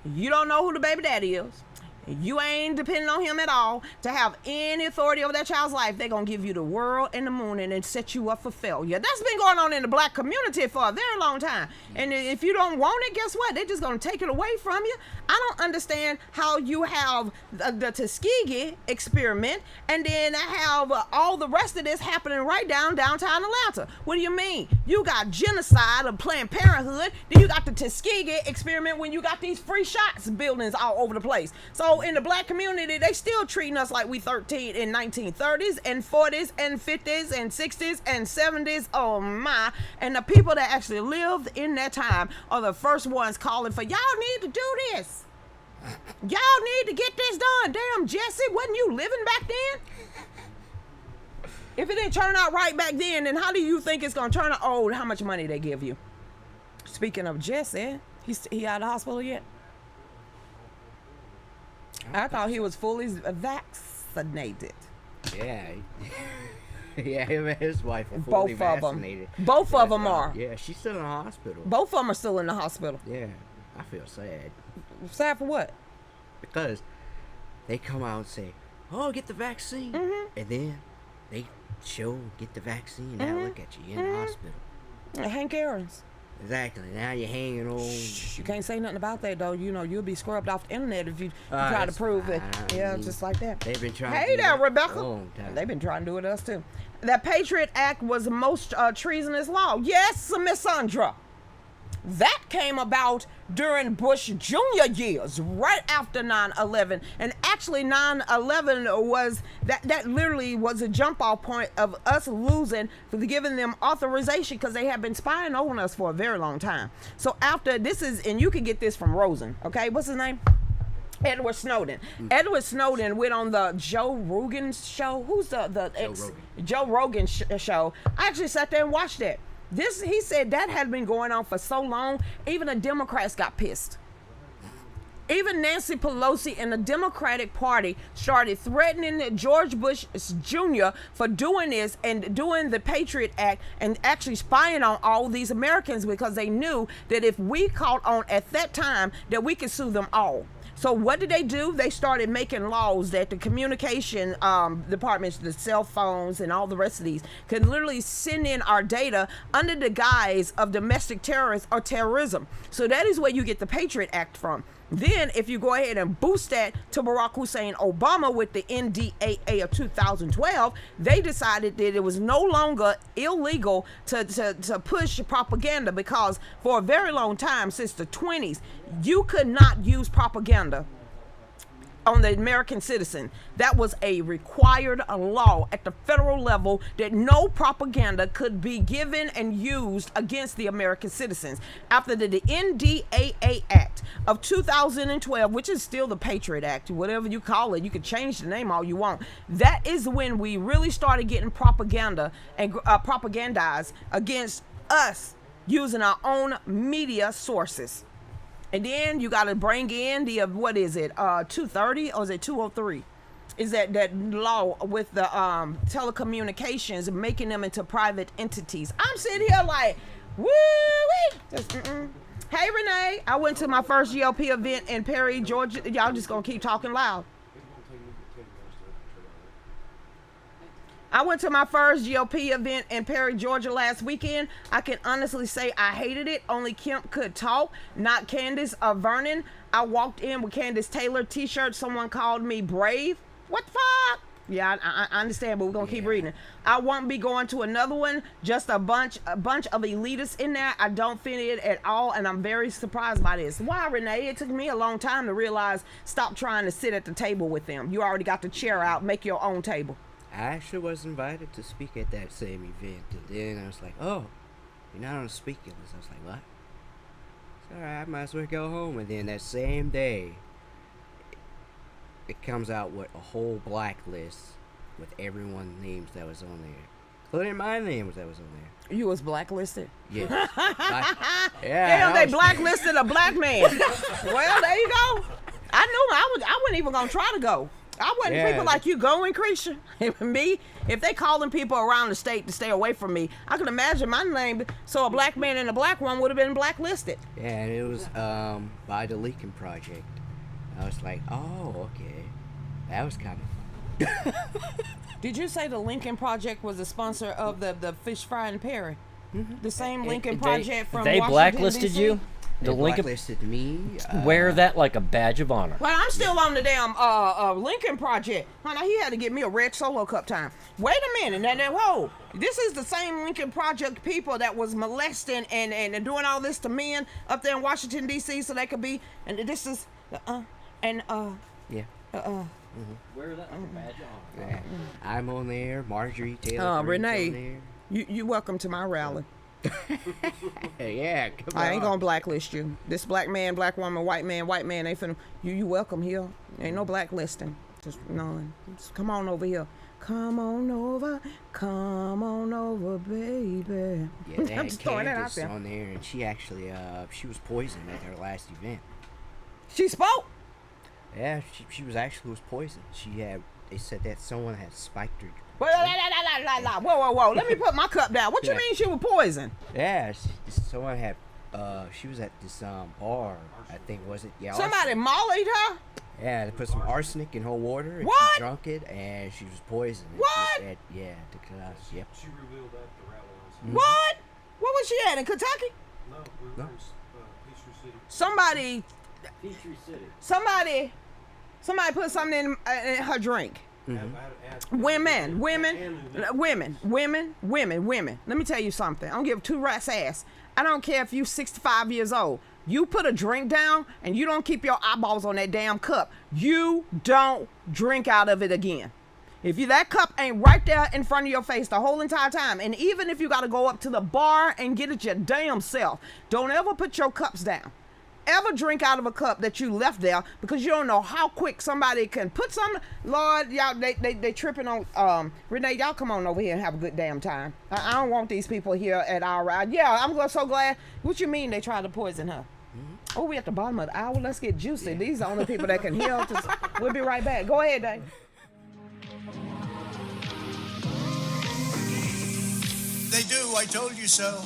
you don't know who the baby daddy is, you ain't depending on him at all to have any authority over that child's life, they're going to give you the world and the moon and then set you up for failure. That's been going on in the black community for a very long time. And if you don't want it, guess what? They're just going to take it away from you. I don't understand how you have the Tuskegee experiment and then have all the rest of this happening right downtown Atlanta. What do you mean? You got genocide of Planned Parenthood, then you got the Tuskegee experiment when you got these free shots buildings all over the place. So in the black community, they still treating us like we 13 in 1930s and 40s and 50s and 60s and 70s. Oh my. And the people that actually lived in that time are the first ones calling for, y'all need to do this. Y'all need to get this done. Damn, Jesse, wasn't you living back then? If it didn't turn out right back then how do you think it's going to turn out? Oh, how much money they give you? Speaking of Jesse, he out of the hospital yet? I thought he was fully vaccinated. Yeah. Yeah, him and his wife are fully vaccinated. Both of them are. Yeah, she's still in the hospital. Both of them are still in the hospital. Yeah, I feel sad. Sad for what? Because they come out and say, oh, get the vaccine. And then they get the vaccine. Now look at you in the hospital. Hank Aaron's. Exactly. Now you're hanging on. You can't say nothing about that, though. You know, you'll be scrubbed off the internet if you try to prove it. Yeah, just like that. They've been trying Hey to there, do Rebecca. They've been trying to do it to us, too. The Patriot Act was the most treasonous law. Yes, Miss Sandra. That came about during Bush Jr. years, right after 9/11. And actually 9/11 was, that literally was a jump off point of us losing for giving them authorization because they have been spying on us for a very long time. So after this is, and you can get this from Rosen, okay? What's his name? Edward Snowden. Edward Snowden went on the Joe Rogan show. Who's Joe Rogan show. I actually sat there and watched that. He said that had been going on for so long, even the Democrats got pissed. Even Nancy Pelosi and the Democratic Party started threatening George Bush Jr. for doing this and doing the Patriot Act and actually spying on all these Americans because they knew that if we caught on at that time that we could sue them all. So what did they do? They started making laws that the communication departments, the cell phones and all the rest of these could literally send in our data under the guise of domestic terrorists or terrorism. So that is where you get the Patriot Act from. Then if you go ahead and boost that to Barack Hussein Obama with the NDAA of 2012, they decided that it was no longer illegal to push propaganda because for a very long time, since the 20s, you could not use propaganda on the American citizen. That was a required law at the federal level that no propaganda could be given and used against the American citizens. After the NDAA Act of 2012, which is still the Patriot Act, whatever you call it, you can change the name all you want. That is when we really started getting propaganda and propagandized against us using our own media sources. And then you got to bring in the, 230 or is it 203? Is that law with the telecommunications, making them into private entities. I'm sitting here like, woo-wee. Hey, Renee, I went to my first GOP event in Perry, Georgia. Y'all just going to keep talking loud. I went to my first GOP event in Perry, Georgia last weekend. I can honestly say I hated it. Only Kemp could talk, not Candace or Vernon. I walked in with Candace Taylor t-shirt. Someone called me brave. What the fuck? Yeah, I understand, but we're gonna keep reading. I won't be going to another one. Just a bunch of elitists in there. I don't fit it at all, and I'm very surprised by this. Why, Renee? It took me a long time to realize. Stop trying to sit at the table with them. You already got the chair out. Make your own table. I actually was invited to speak at that same event, and then I was like, oh, you're not on the speaking list. I was like, what? It's alright, I might as well go home. And then that same day, it comes out with a whole blacklist with everyone's names that was on there, including my name that was on there. You was blacklisted? Yeah. Damn, they blacklisted a black man. Well, there you go. I knew I wasn't even gonna try to go. I wasn't people like you going, Creature. Me, if they calling people around the state to stay away from me, I can imagine my name. So a black man and a black woman would have been blacklisted. Yeah, and it was by the Lincoln Project. I was like, oh, okay. That was kind of fun. Did you say the Lincoln Project was the sponsor of the fish fry in Perry? Mm-hmm. The same Lincoln Project from they Washington, blacklisted DC? you? They blacklisted me. Wear that like a badge of honor. Well, I'm still on the damn Lincoln Project. Honey, he had to get me a red Solo cup time. Wait a minute. Whoa. This is the same Lincoln Project people that was molesting and doing all this to men up there in Washington, D.C. so they could be, and this is, yeah. Wear that like a badge of honor. Yeah. I'm on there. Marjorie Taylor. Renee, on there. you welcome to my rally. Yeah, come on. I ain't gonna blacklist you. This black man, black woman, white man, they finna, you welcome here. Ain't no blacklisting. Just none. Just come on over here. Come on over, baby. Yeah, they I'm had just throwing that out Candace there. on there, and she actually, she was poisoned at her last event. She spoke. Yeah, she was poisoned. They said that someone had spiked her. Whoa. Let me put my cup down. What you mean she was poisoned? Yeah, someone had, she was at this bar, I think, was it? Yeah. Somebody mollied her? Yeah, they put some arsenic in her water, and What? she drank it, and she was poisoned. And What? Yep. She revealed that at the rally. What? What was she at, in Kentucky? No, we were in Peachtree City. Somebody put something in her drink. Mm-hmm. Women. Let me tell you something. I don't give two rat's ass. I don't care if you 65 years old. You put a drink down and you don't keep your eyeballs on that damn cup. You don't drink out of it again. If that cup ain't right there in front of your face the whole entire time, and even if you got to go up to the bar and get it your damn self, don't ever put your cups down. Ever drink out of a cup that you left there, because you don't know how quick somebody can put some. Lord, y'all, they tripping on. Renee, y'all come on over here and have a good damn time. I don't want these people here at our ride. Yeah, I'm so glad. What you mean they tried to poison her? Oh, we at the bottom of the hour. Let's get juicy. These are the only people that can hear. We'll be right back. Go ahead, Dave. They do. I told you so.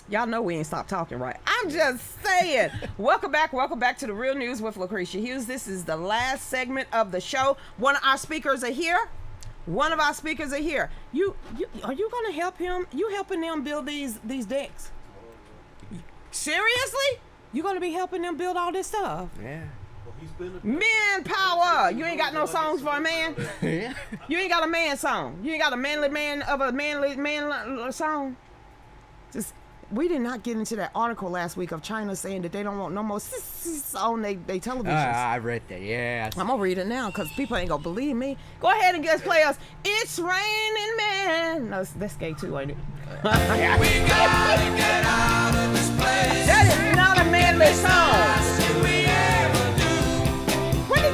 Y'all know we ain't stopped talking, right? I'm just saying. Welcome back to the Real News with Lucretia Hughes. This is the last segment of the show. One of our speakers are here. You are you gonna help him? You helping them build these decks? Seriously? You gonna be helping them build all this stuff? Yeah. Man power. You ain't got no songs for a man? Yeah. You ain't got a man song. You ain't got a manly man of a manly man song. Just we did not get into that article last week of China saying that they don't want no more on they televisions. I read that. Yeah. I'm gonna read it now because people ain't gonna believe me. Go ahead and just play us. It's raining, man. No, that's gay too, ain't it? We gotta get out of this place. That is not a manly song.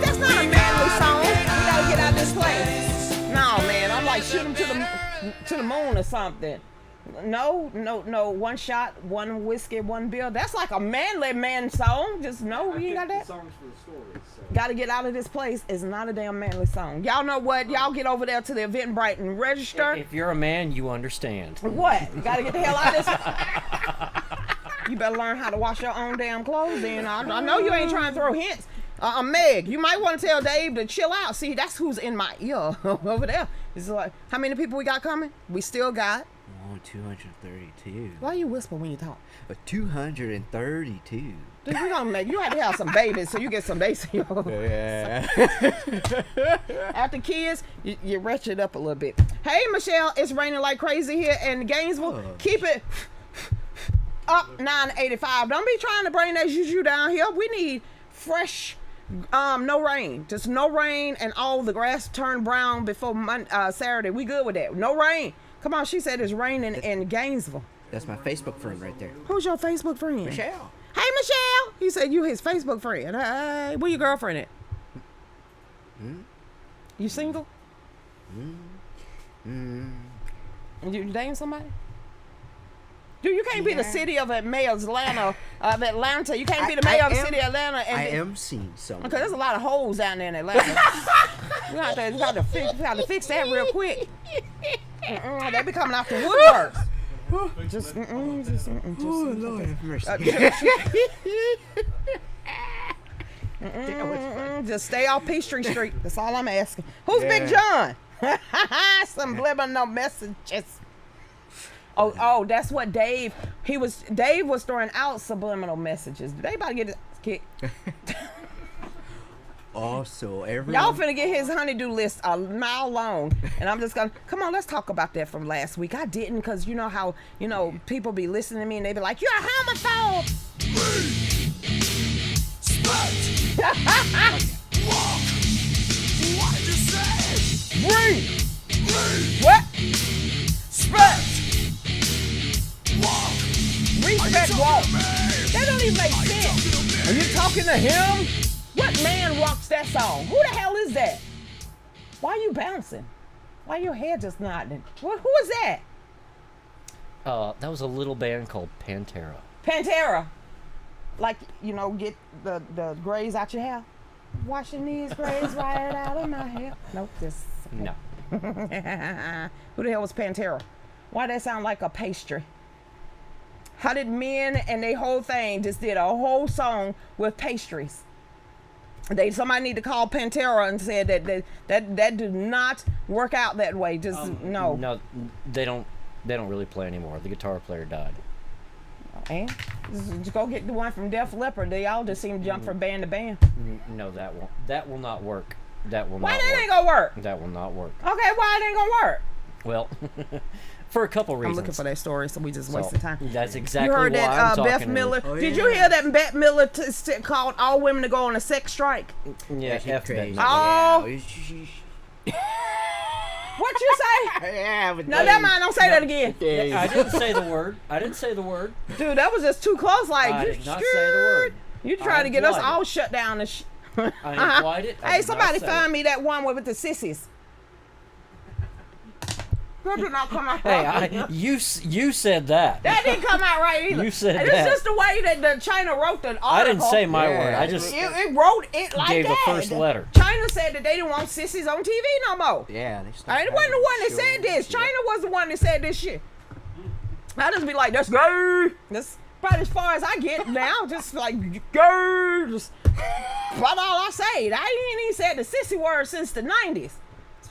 That's not a manly song. We gotta get out of this place. No, man. I'm like shoot him to the moon or something. No. One shot, one whiskey, one bill. That's like a manly man song. Just no, you ain't got that. Songs for the story. So. Gotta get out of this place is not a damn manly song. Y'all know what? Y'all get over there to the Eventbrite and register. If you're a man, you understand. What? You gotta get the hell out of this. You better learn how to wash your own damn clothes. Then I know you ain't trying to throw hints. Meg, you might want to tell Dave to chill out. See, that's who's in my ear over there. It's like, how many people we got coming? We still got. 232. Why you whisper when you talk? 232. Dude, we gonna make you have to have some babies so you get some bass in your Yeah. After kids, you wretch it up a little bit. Hey, Michelle, it's raining like crazy here in Gainesville. Keep it up 985. Don't be trying to bring that juju down here. We need fresh, no rain. Just no rain and all the grass turned brown before Saturday. We good with that. No rain. Come on, she said it's raining in Gainesville. That's my Facebook friend right there. Who's your Facebook friend? Michelle. Hey, Michelle. He said you his Facebook friend. Hey, where your girlfriend at? You single? You dating somebody? Dude, you can't be the city of Atlanta. You can't be the mayor of the city of Atlanta. And I am seeing someone. Okay, there's a lot of holes down there in Atlanta. we got to fix that real quick. They be coming off the woodworks. Oh, Lord have mercy. Just stay off Peachtree Street. That's all I'm asking. Who's Big John? Subliminal messages. Oh, that's what Dave was throwing out subliminal messages. Did anybody get his kick? Also, y'all finna get his honeydew list a mile long, and I'm just gonna come on. Let's talk about that from last week. I didn't, because you know how people be listening to me and they be like, "You're a homophobe." What did you say? What? Spurt. Respect walk. That don't even make sense. Are you talking to him? What man walks that song? Who the hell is that? Why you bouncing? Why your head just nodding? Who is that? That was a little band called Pantera. Pantera. Like, get the grays out your hair. Washing these grays right out of my hair. Nope, just... No. Who the hell was Pantera? Why that sound like a pastry? How did men and they whole thing just did a whole song with pastries? Somebody need to call Pantera and said that did not work out that way. Just no. No, they don't really play anymore. The guitar player died. And just go get the one from Def Leppard. They all just seem to jump from band to band. No, that will not work. That will why not that work. Ain't gonna work? That will not work. Okay, why it ain't gonna work? Well, for a couple reasons. I'm looking for that story, so we just wasting time. That's exactly you heard why that I'm talking Beth Miller. Oh, Did yeah. you hear that Beth Miller called all women to go on a sex strike? Yeah, She's F crazy. that. Oh. What you say? Yeah, but No, never mind. Don't say that again. I didn't say the word. Dude, that was just too close. Like, I you did not say the word. You trying to get us implied all it. shut down and I implied it. I Hey, did not somebody say find it. me that one with the sissies. That did not come out Hey, right. you said that. That didn't come out right either. You said and that. It's just the way that the China wrote the article. I didn't say my Yeah. word. I just It wrote it like gave that. the first letter. China said that they didn't want sissies on TV no more. Yeah, they I wasn't the one that said this. China was the one that said this shit. I just be like, that's gay. That's about as far as I get now. Just like, gay. Just, what all I say. I ain't even said the sissy word since the 90s.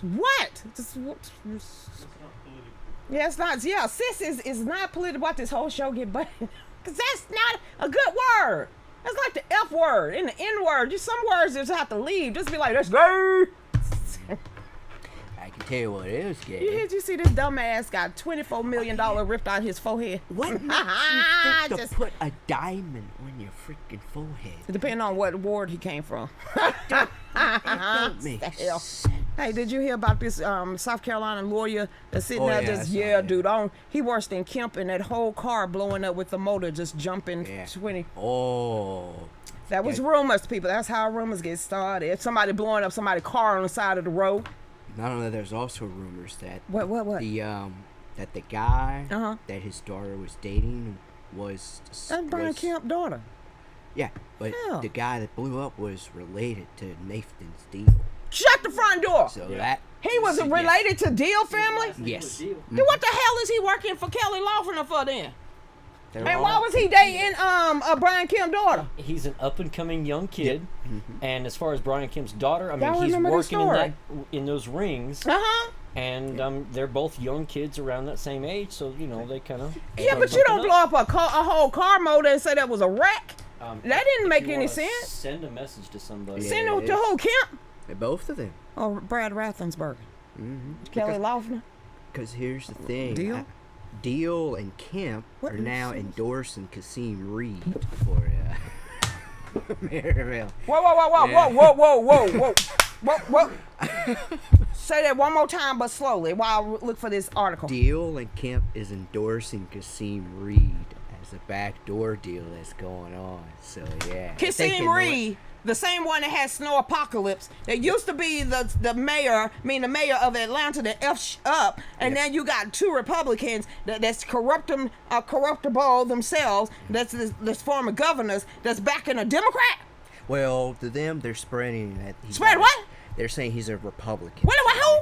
What? Just, yeah, it's not. Yeah, sis is not political. About this whole show get butted. Because that's not a good word. That's like the F word and the N word. Just some words just have to leave. Just be like, that's gay. I can tell you what is gay. Did you see this dumbass got $24 million ripped out his forehead? What makes you think to put a diamond on your freaking forehead? Depending on what ward he came from. Don't make sense. Hey, did you hear about this South Carolina lawyer that's sitting there just, dude, he worse than Kemp, and that whole car blowing up with the motor just jumping 20. Oh. That was rumors, people. That's how rumors get started. If somebody blowing up somebody's car on the side of the road. Not only there's also rumors that what that the guy that his daughter was dating was that's Brian Kemp's daughter. Yeah, but the guy that blew up was related to Nathan's deal. Shut the front door. So that he was related to Deal family. Yes. Then what the hell is he working for Kelly Loeffler for then? They're And all- why was he dating Brian Kemp's daughter? He's an up and coming young kid, and as far as Brian Kemp's daughter, I Y'all mean, he's remember this working in those rings, and they're both young kids around that same age, so you know they kind of. Yeah, but you don't blow up a whole car motor and say that was a wreck. That didn't make any sense. Send a message to somebody. Send it to who, Kemp? Both of them. Or Brad Rathensberger? Kelly Loeffler? Because here's the thing. Deal? Deal and Kemp are now endorsing Kasim Reed for Maryville. Whoa. Say that one more time, but slowly, while I look for this article. Deal and Kemp is endorsing Kasim Reed as a backdoor deal that's going on. So yeah. Kasim Reed, the same one that had Snow Apocalypse, that used to be the mayor of Atlanta that F up, and then you got two Republicans that's corruptible themselves, that's former governors, that's backing a Democrat. Well, to them, they're spreading that. Spread what? They're saying he's a Republican. Who?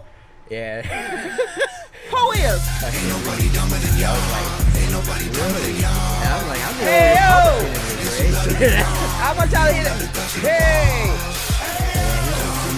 Yeah. Who is? Ain't nobody dumber than y'all. Ain't nobody dumber than y'all. I'm like, I'm the Hey, only yo! Republican in this race. I want y'all to hear that. Hey!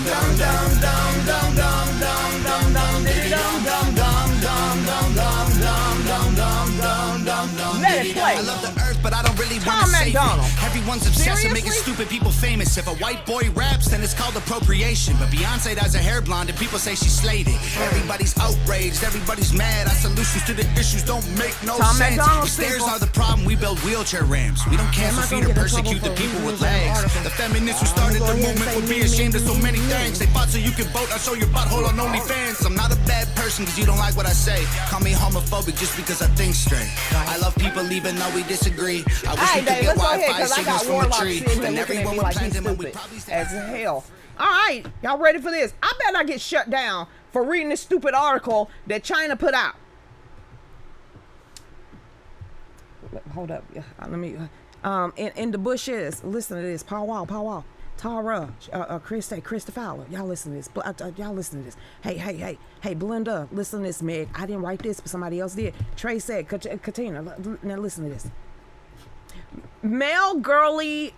Dum dum dum dum dum dum dum dum diddy dum dum dum dum dum dum dum dum dum dum dum. Let it play. I love the earth, but I don't really want Tom to save McDonald. it. Everyone's obsessed with making Seriously? stupid people famous. If a white boy raps, then it's called appropriation. But Beyonce does her hair blonde, and people say she slayed it. Everybody's outraged, everybody's mad. Our solutions to the issues don't make no Tom sense. McDonald, If stairs people. are the problem, we build wheelchair ramps. We don't cancel not feet gonna or get in trouble persecute the for people with reading that legs. article. The feminists who started the go ahead and movement say would be me, ashamed of so many me. things. They fought so you could vote. I show your butthole on OnlyFans. I'm not a bad person because you don't like what I say. Call me homophobic just because I think straight. I love people even though we disagree. I wish we Hey, could Dave, get let's go ahead, Wi-Fi because I signals got from a Warlock tree. sitting here Then looking at everyone me would like plan he's them and we'd stupid probably say as hell. All right, y'all ready for this? I bet I get shut down for reading this stupid article that China put out. Hold up. Let me. In the bushes, listen to this. Pow wow. Tara, Krista Fowler. Y'all listen to this. Y'all listen to this. Hey, Belinda, listen to this, Meg. I didn't write this, but somebody else did. Trey said, Katina, now listen to this. Male girly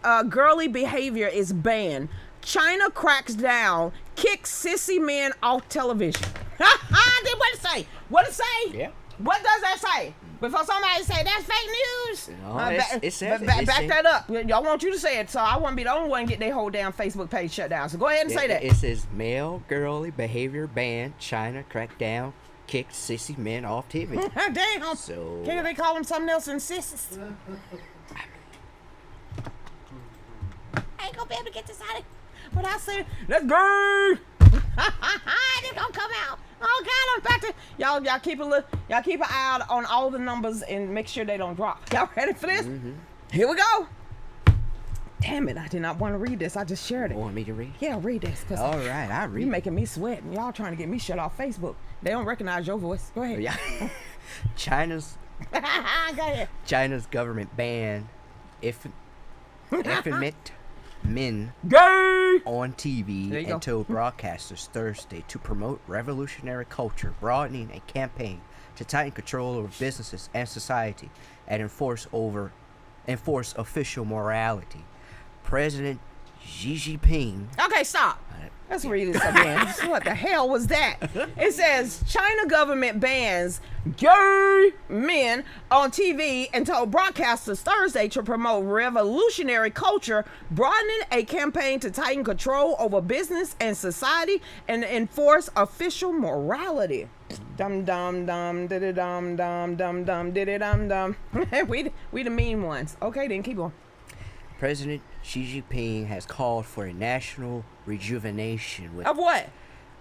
behavior is banned. China cracks down. Kicks sissy men off television. What it say? What it say? Yeah. What does that say? Before somebody say that's fake news. No, it says it. Back that up. Y'all want you to say it, so I won't be the only one to get their whole damn Facebook page shut down. So go ahead and say that. It says male girly behavior banned. China cracked down. Kicked sissy men off TV. Damn. So Can't they call them something else than sissies? I ain't gonna be able to get this out of what I said. Let's go. It's gonna come out. Oh God, I'm about to. Y'all keep an eye out on all the numbers and make sure they don't drop. Y'all ready for this? Here we go. Damn it, I did not want to read this. I just shared it. You want me to read? Yeah, read this. Cause All right, I read. you making me sweat, and y'all trying to get me shut off Facebook. They don't recognize your voice. Go ahead. Yeah. China's Go ahead. government banned effeminate men Gay. on There you TV go. and told broadcasters Thursday to promote revolutionary culture, broadening a campaign to tighten control over businesses and society and enforce official morality. President Xi Jinping. Okay, stop. Let's read this again. What the hell was that? It says China government bans gay men on TV and told broadcasters Thursday to promote revolutionary culture, broadening a campaign to tighten control over business and society and enforce official morality. Dum dum dum diddy dum dum dum dum diddy dum dum. We the mean ones. Okay, then keep going. President Xi Jinping has called for a national rejuvenation Of what?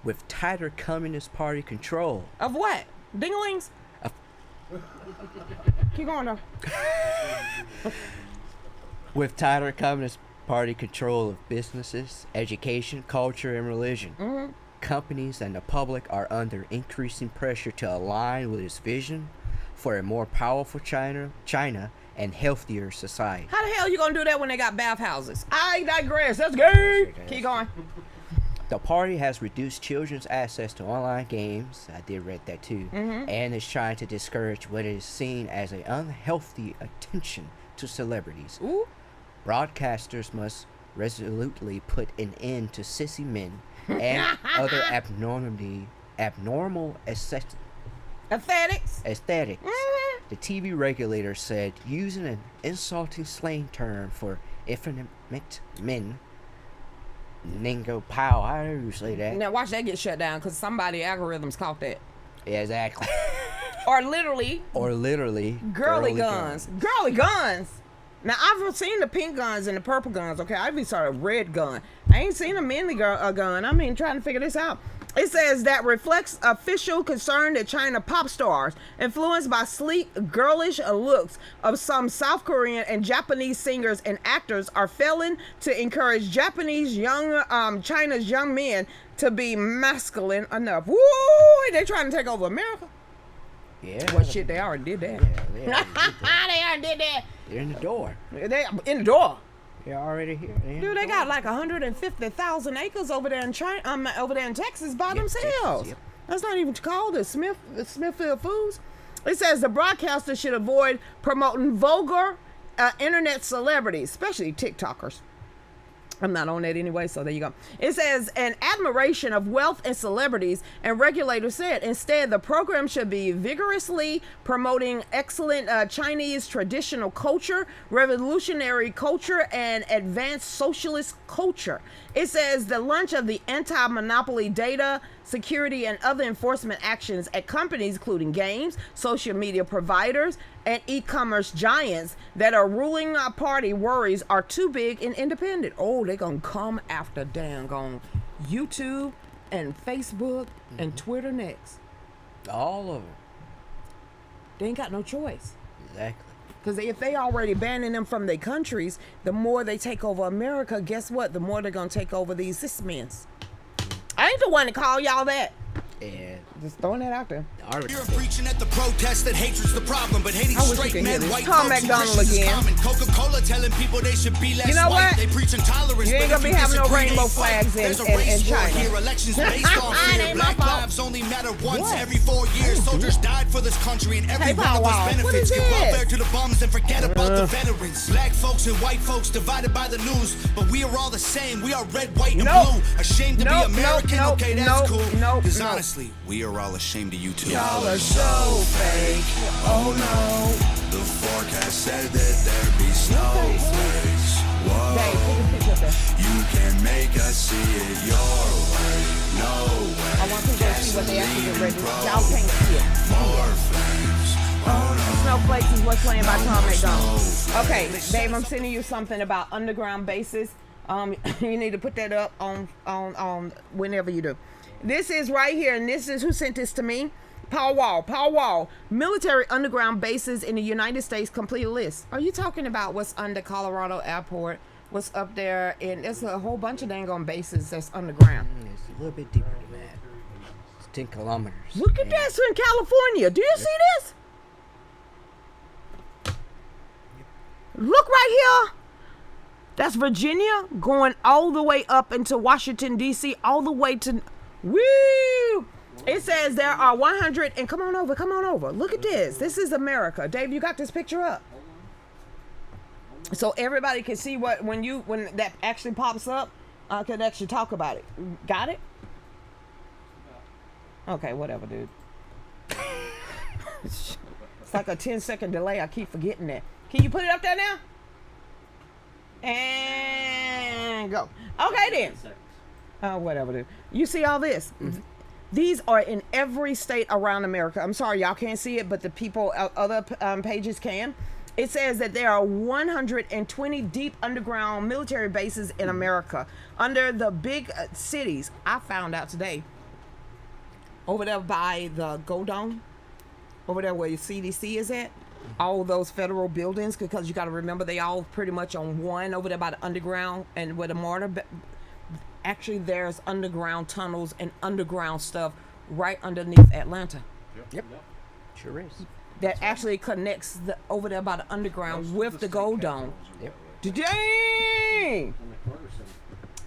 with tighter Communist Party control. Of what? Dinglings? Keep going though. With tighter Communist Party control of businesses, education, culture, and religion. Mm-hmm. Companies and the public are under increasing pressure to align with his vision for a more powerful China and healthier society. How the hell you gonna do that when they got bathhouses? I digress. That's gay. Keep going. The party has reduced children's access to online games. I did read that too. Mm-hmm. And is trying to discourage what is seen as an unhealthy attention to celebrities. Ooh. Broadcasters must resolutely put an end to sissy men and other abnormal aesthetics. Mm-hmm. The TV regulator said using an insulting slang term for effeminate men, Ningo Pow, how do you say that? Now watch that get shut down because somebody algorithms caught that. Yeah, exactly. Or literally girly guns. Girly guns. Now I've seen the pink guns and the purple guns. Okay, I've been sort of red gun. I ain't seen a manly gun. I mean, trying to figure this out. It says that reflects official concern that China pop stars, influenced by sleek, girlish looks of some South Korean and Japanese singers and actors, are failing to encourage China's young men to be masculine enough. Woo! They trying to take over America. Yeah. Well, shit, they already did that. Yeah, they already They already did that. They're in the door. They in the door. They're already here. Dude, they got like 150,000 acres over there in China, over there in Texas by themselves. Texas, yep. That's not even called the Smithfield Foods. It says the broadcaster should avoid promoting vulgar internet celebrities, especially TikTokers. I'm not on that anyway, so there you go. It says an admiration of wealth and celebrities, and regulators said instead the program should be vigorously promoting excellent Chinese traditional culture, revolutionary culture, and advanced socialist culture. It says the launch of the anti-monopoly data, security, and other enforcement actions at companies including games, social media providers, and e-commerce giants that are ruling party worries are too big and independent. Oh, they're gonna come after dang YouTube and Facebook and Twitter next. All of it. They ain't got no choice. Exactly. Because if they already banning them from their countries, the more they take over America, guess what? The more they're gonna take over these cis-mens. I ain't the one to call y'all that. Yeah. Just throwing that out there. You're preaching at the protest that hatred's the problem, but hating I wish you straight could hear men, this. white Call folks, and McDonald Christians is again. common. Coca-Cola telling people they should be less You know white. what? They preach intolerance. You ain't but gonna if be having no disagree, rainbow they fight. flags There's a in race war China. here. Elections based on It fear. ain't my Black fault. lives only matter once What? every 4 years. Soldiers died for this country, and every Hey, one of us Powwow, what benefits. is Give welfare this? to the bums and forget about the veterans. Black folks and white folks divided by the news, but we are all the same. We are red, white, and Nope. blue. Ashamed to Nope, be American. nope, Okay, that's nope, cool. nope, Because nope. honestly, we are all ashamed of you too. Y'all are so fake. Oh no. The forecast said that there'd be snowflakes. Whoa. Dave, put the picture up there. You can make us see it your way. No way. I want people to see what they actually get ready to do. Y'all can't see it. More flames. Oh Snowflakes is what's playing by Tom McDonald. no. Okay, Dave, I'm sending you something about underground bases. You need to put that up on whenever you do. This is right here, and this is who sent this to me. Powwow. Military underground bases in the United States complete list. Are you talking about what's under Colorado Airport? What's up there? And there's a whole bunch of dang on bases that's underground. It's a little bit deeper than that. It's 10 kilometers. Look at this in California. Do you see this? Look right here. That's Virginia going all the way up into Washington, D.C., all the way to... Woo! It says there are 100, and come on over. Look at this. This is America. Dave, you got this picture up? So everybody can see when that actually pops up, I can actually talk about it. Got it? Okay, whatever, dude. It's like a 10-second delay. I keep forgetting that. Can you put it up there now? And go. Okay, then. Whatever, dude. You see all this? These are in every state around America. I'm sorry, y'all can't see it, but the people, other pages can. It says that there are 120 deep underground military bases in America under the big cities. I found out today, over there by the Gold Dome, over there where your CDC is at, all those federal buildings, because you got to remember they all pretty much on one over there by the underground and where the mortar. Actually, there's underground tunnels and underground stuff right underneath Atlanta. Yep. Sure is. That actually connects over there by the underground with the Gold Dome. Yep. Dang!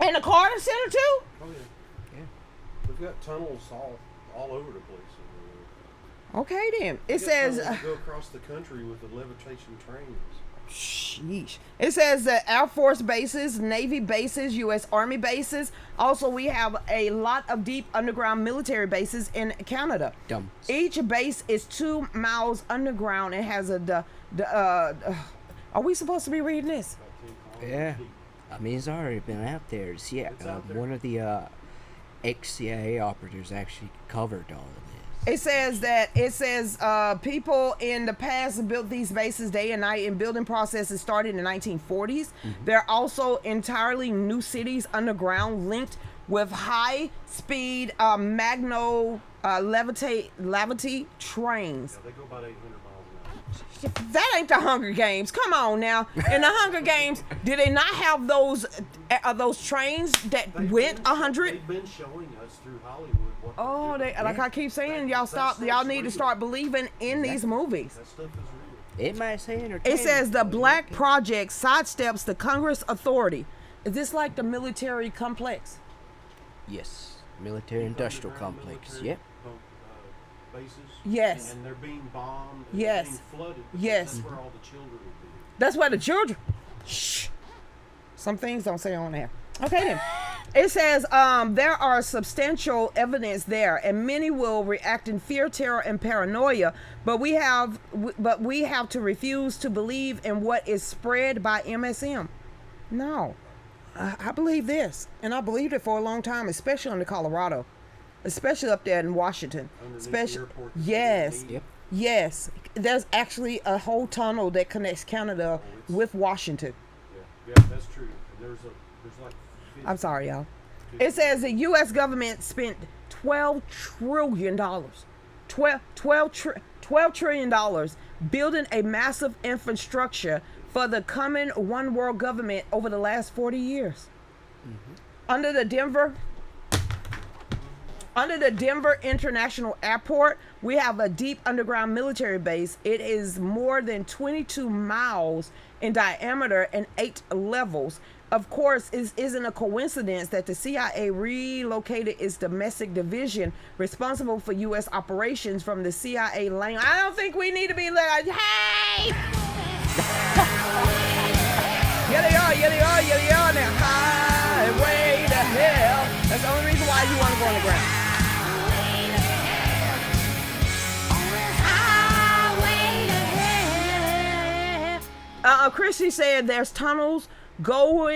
And the Carter Center too? Oh yeah. We've got tunnels all over the place. Okay then. It We got says tunnels that go across the country with the levitation trains. sheesh. It says that Air Force bases, Navy bases, U.S. Army bases. Also, we have a lot of deep underground military bases in Canada. Dumb. Each base is 2 miles underground. It has are we supposed to be reading this? Yeah. I mean, it's already been out there. One of the ex-CIA operatives actually covered all of this. It says people in the past built these bases day and night, and building processes started in the 1940s. Mm-hmm. There are also entirely new cities underground linked with high-speed levity trains. Yeah, they go about 800 miles an hour. That ain't the Hunger Games. Come on now. In the Hunger Games, did they not have those trains that went 100? They've been showing us through Hollywood what Oh, they're doing. like I keep saying, y'all need to start believing in these movies. That stuff is real. It might say entertainment. It says the Black Project sidesteps the Congress authority. Is this like the military complex? Yes. Military-industrial Underground complex. military Yep. Bases. Yes. And they're being bombed. And Yes. They're being flooded. because Yes. That's where all the children will be. That's where the children. Shh. Some things don't say on there. Okay then. It says there are substantial evidence there, and many will react in fear, terror, and paranoia. But we have to refuse to believe in what is spread by MSM. No, I believe this, and I believed it for a long time, especially in Colorado, especially up there in Washington. Underneath the Especially, airport. yes, Yep. yes. There's actually a whole tunnel that connects Canada with Washington. Yeah, that's true. There's like. 50 I'm sorry, y'all. It says the U.S. government spent $12 trillion, $12 trillion building a massive infrastructure for the coming one world government over the last 40 years. Under the Denver International Airport, we have a deep underground military base. It is more than 22 miles in diameter and 8 levels. Of course, it isn't a coincidence that the CIA relocated its domestic division responsible for U.S. operations from the CIA lane. I don't think we need to be like, hey! Yeah, they are now. Highway to hell. That's the only reason why you want to go on the ground. Christy said there's tunnels go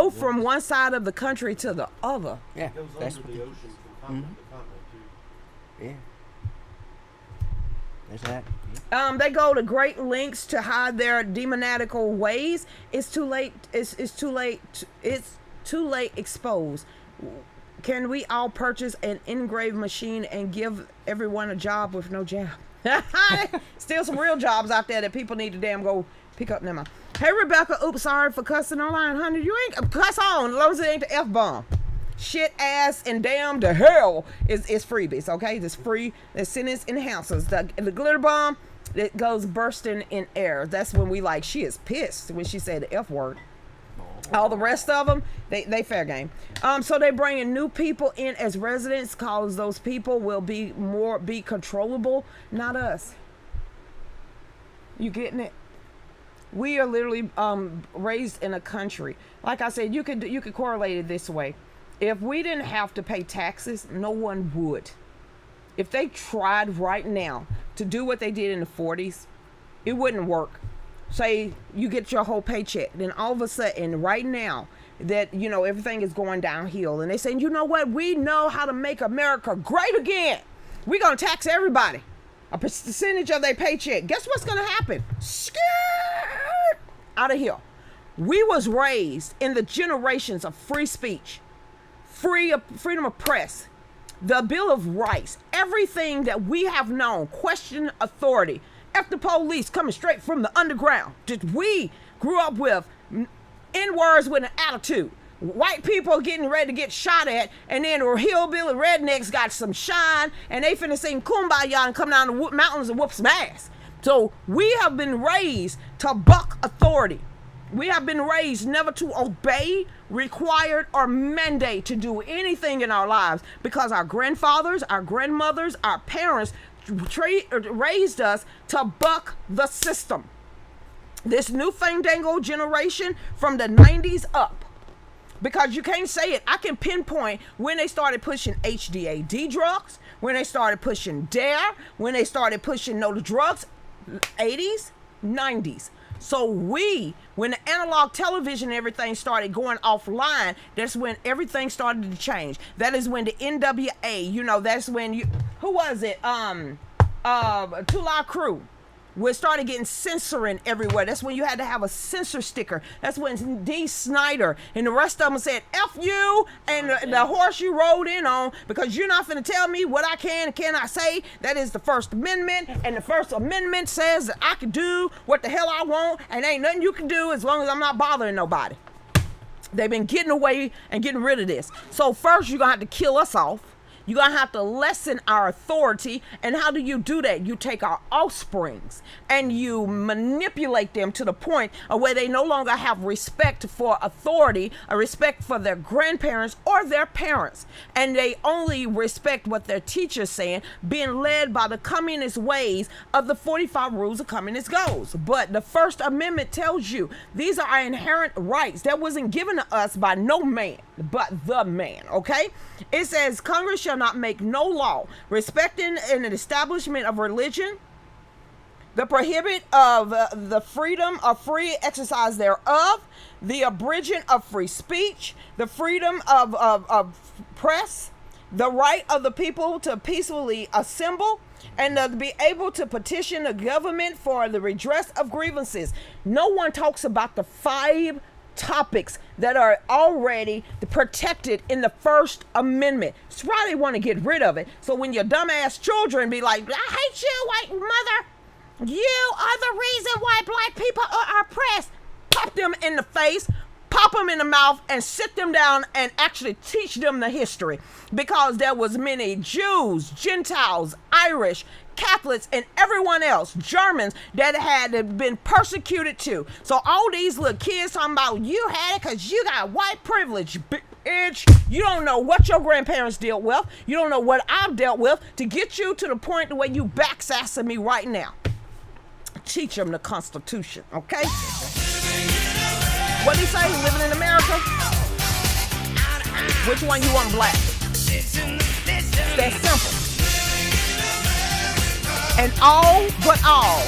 from one side of the country to the other. Yeah. It goes That's under what the ocean from continent to continent too. Yeah. There's that. They go to great lengths to hide their demoniacal ways. It's too late. It's too late. It's too late. Exposed. Can we all purchase an engraved machine and give everyone a job with no job? Still some real jobs out there that people need to damn go pick up. Never mind. Hey Rebecca, oops, sorry for cussing online, honey. You ain't cuss on, as long as it ain't the F-bomb. Shit, ass, and damn to hell is freebies, okay? It's free. The sentence enhancers. The glitter bomb, it goes bursting in air. That's when we like, she is pissed when she said the F word. All the rest of them, they fair game. So they bringing new people in as residents, cause those people will be controllable, not us. You getting it? We are literally raised in a country. Like I said, you could correlate it this way. If we didn't have to pay taxes, no one would. If they tried right now to do what they did in the 40s, it wouldn't work. Say you get your whole paycheck, then all of a sudden right now that everything is going downhill, and they saying, you know what, we know how to make America great again. We're gonna tax everybody a percentage of their paycheck. Guess what's gonna happen? Skirt out of here. We was raised in the generations of free speech, freedom of press, the Bill of Rights, everything that we have known, question authority. F the police coming straight from the underground. We grew up with N-words with an attitude. White people getting ready to get shot at, and then hillbilly rednecks got some shine, and they finna sing Kumbaya and come down the mountains and whoop some ass. So we have been raised to buck authority. We have been raised never to obey, required, or mandate to do anything in our lives, because our grandfathers, our grandmothers, our parents raised us to buck the system. This new fandango generation from the 90s up, because you can't say it. I can pinpoint when they started pushing HDAD drugs, when they started pushing DARE, when they started pushing no drugs, 80s, 90s. So when the analog television and everything started going offline, that's when everything started to change. That is when the NWA, that's when who was it? Two Live Crew. We started getting censoring everywhere. That's when you had to have a censor sticker. That's when D. Snyder and the rest of them said, F you and the horse you rode in on, because you're not finna tell me what I can and cannot say. That is the First Amendment, and the First Amendment says that I can do what the hell I want, and ain't nothing you can do as long as I'm not bothering nobody. They've been getting away and getting rid of this. So first you're gonna have to kill us off. You're going to have to lessen our authority. And how do you do that? You take our offsprings and you manipulate them to the point of where they no longer have respect for authority, a respect for their grandparents or their parents. And they only respect what their teacher's saying, being led by the communist ways of the 45 rules of communist goals. But the First Amendment tells you these are our inherent rights that wasn't given to us by no man but the man, okay? It says Congress shall not make no law respecting an establishment of religion, the prohibit of the freedom of free exercise thereof, the abridging of free speech, the freedom of press, the right of the people to peacefully assemble, and to be able to petition the government for the redress of grievances. No one talks about the 5 topics that are already protected in the First Amendment. That's why they want to get rid of it. So when your dumbass children be like, I hate you, white mother, you are the reason why black people are oppressed, pop them in the face, pop them in the mouth, and sit them down and actually teach them the history. Because there was many Jews, Gentiles, Irish, Catholics, and everyone else, Germans, that had been persecuted too. So all these little kids talking about you had it because you got white privilege, bitch. You don't know what your grandparents dealt with. You don't know what I've dealt with to get you to the point where you backsassing me right now. Teach them the Constitution, okay? What did he say? Living in America? Which one you want black? It's that simple. And all but all.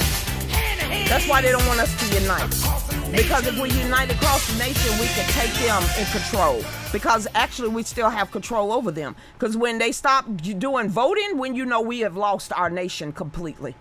That's why they don't want us to unite. Because if we unite across the nation, we can take them in control. Because actually we still have control over them. Because when they stop doing voting, when you know we have lost our nation completely.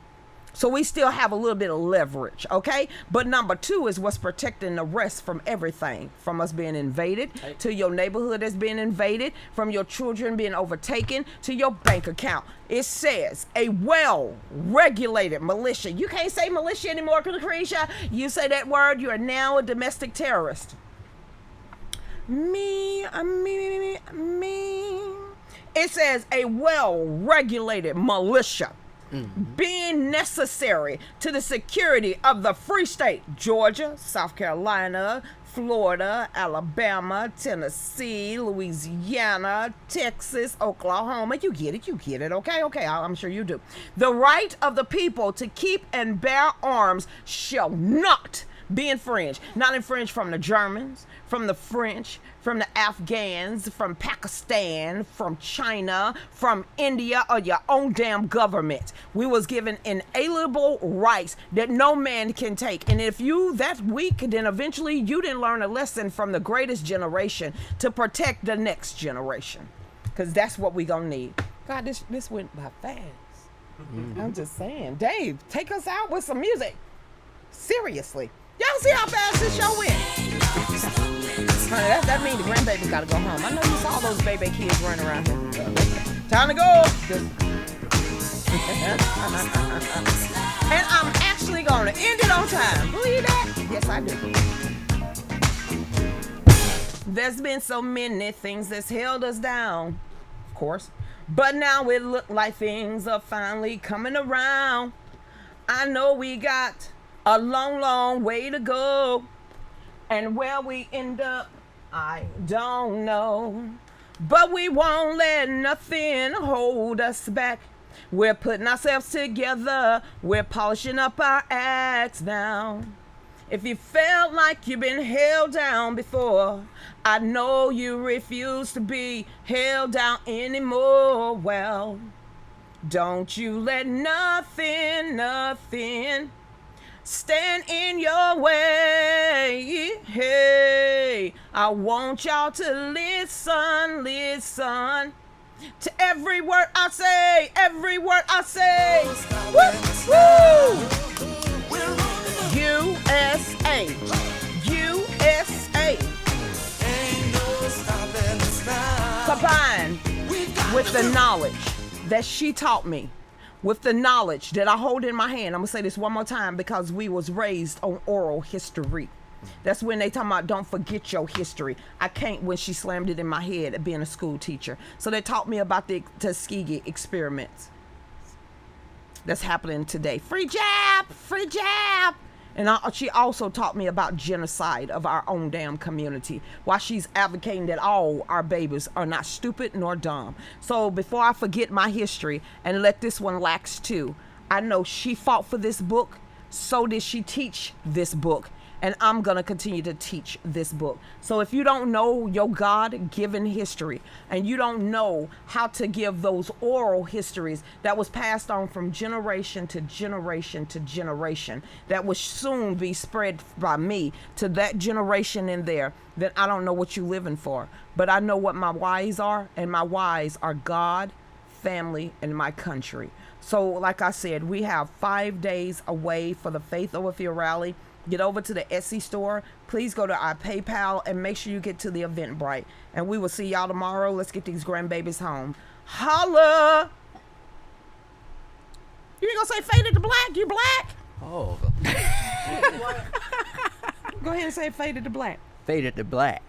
So we still have a little bit of leverage, okay? But number 2 is what's protecting the rest from everything. From us being invaded, to your neighborhood that's being invaded, from your children being overtaken, to your bank account. It says a well-regulated militia. You can't say militia anymore, Lucretia. You say that word, you are now a domestic terrorist. Me. It says a well-regulated militia. being necessary to the security of the free state, Georgia, South Carolina, Florida, Alabama, Tennessee, Louisiana, Texas, Oklahoma. You get it, okay, I'm sure you do. The right of the people to keep and bear arms shall not be infringed. Not infringed from the Germans, from the French, from the Afghans, from Pakistan, from China, from India, or your own damn government. We was given inalienable rights that no man can take. And if you that weak, then eventually you didn't learn a lesson from the greatest generation to protect the next generation. Because that's what we gonna need. God, this went by fast. I'm just saying. Dave, take us out with some music. Seriously. Y'all see how fast this show went? Honey, that means the grandbaby gotta go home. I know you saw those baby kids running around here. Time to go. And I'm actually gonna end it on time. Believe that? Yes, I do. There's been so many things that's held us down, of course. But now it look like things are finally coming around. I know we got a long, long way to go. And where we end up, I don't know. But we won't let nothing hold us back. We're putting ourselves together. We're polishing up our acts now. If you felt like you've been held down before, I know you refuse to be held down anymore. Well, don't you let nothing stand in your way. Hey, I want y'all to listen to every word I say, Woo, woo. USA. Combined with the knowledge that she taught me, with the knowledge that I hold in my hand. I'm gonna say this one more time because we was raised on oral history. That's when they talking about don't forget your history. I can't when she slammed it in my head at being a school teacher. So they taught me about the Tuskegee experiments that's happening today. Free jab. And she also taught me about genocide of our own damn community, while she's advocating that all our babies are not stupid nor dumb. So before I forget my history and let this one lax too, I know she fought for this book, so did she teach this book, and I'm going to continue to teach this book. So if you don't know your God-given history, and you don't know how to give those oral histories that was passed on from generation to generation to generation, that will soon be spread by me to that generation in there, then I don't know what you're living for. But I know what my whys are, and my whys are God, family, and my country. So like I said, we have 5 days away for the Faith Over Fear rally. Get over to the Etsy store. Please go to our PayPal and make sure you get to the Eventbrite. And we will see y'all tomorrow. Let's get these grandbabies home. Holla! You ain't gonna say faded to black? You black? Oh. Go ahead and say faded to black. Faded to black.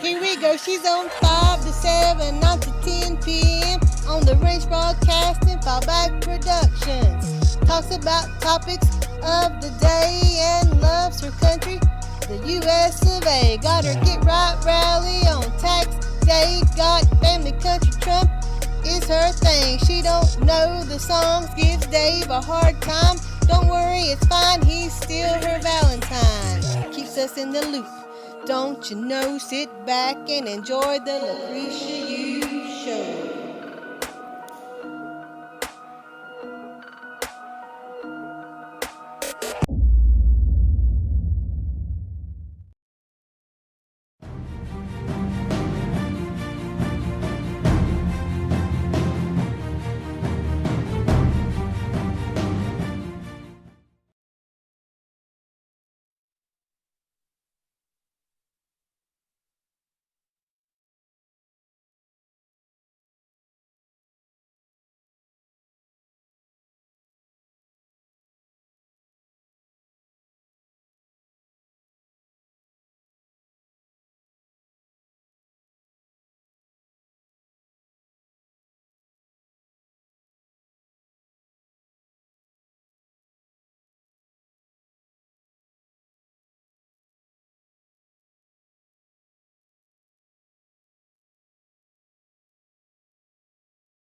Here we go. She's on 5 to 7, 9 to 10 p.m. on the Range Broadcasting Fallback Productions. Talks about topics of the day and loves her country, the U.S. of A. Got her Get Right rally on tax day. Got family country Trump is her thing. She don't know the songs, gives Dave a hard time. Don't worry, it's fine, he's still her Valentine. Keeps us in the loop. Don't you know, sit back and enjoy the Lucretia Hughes show.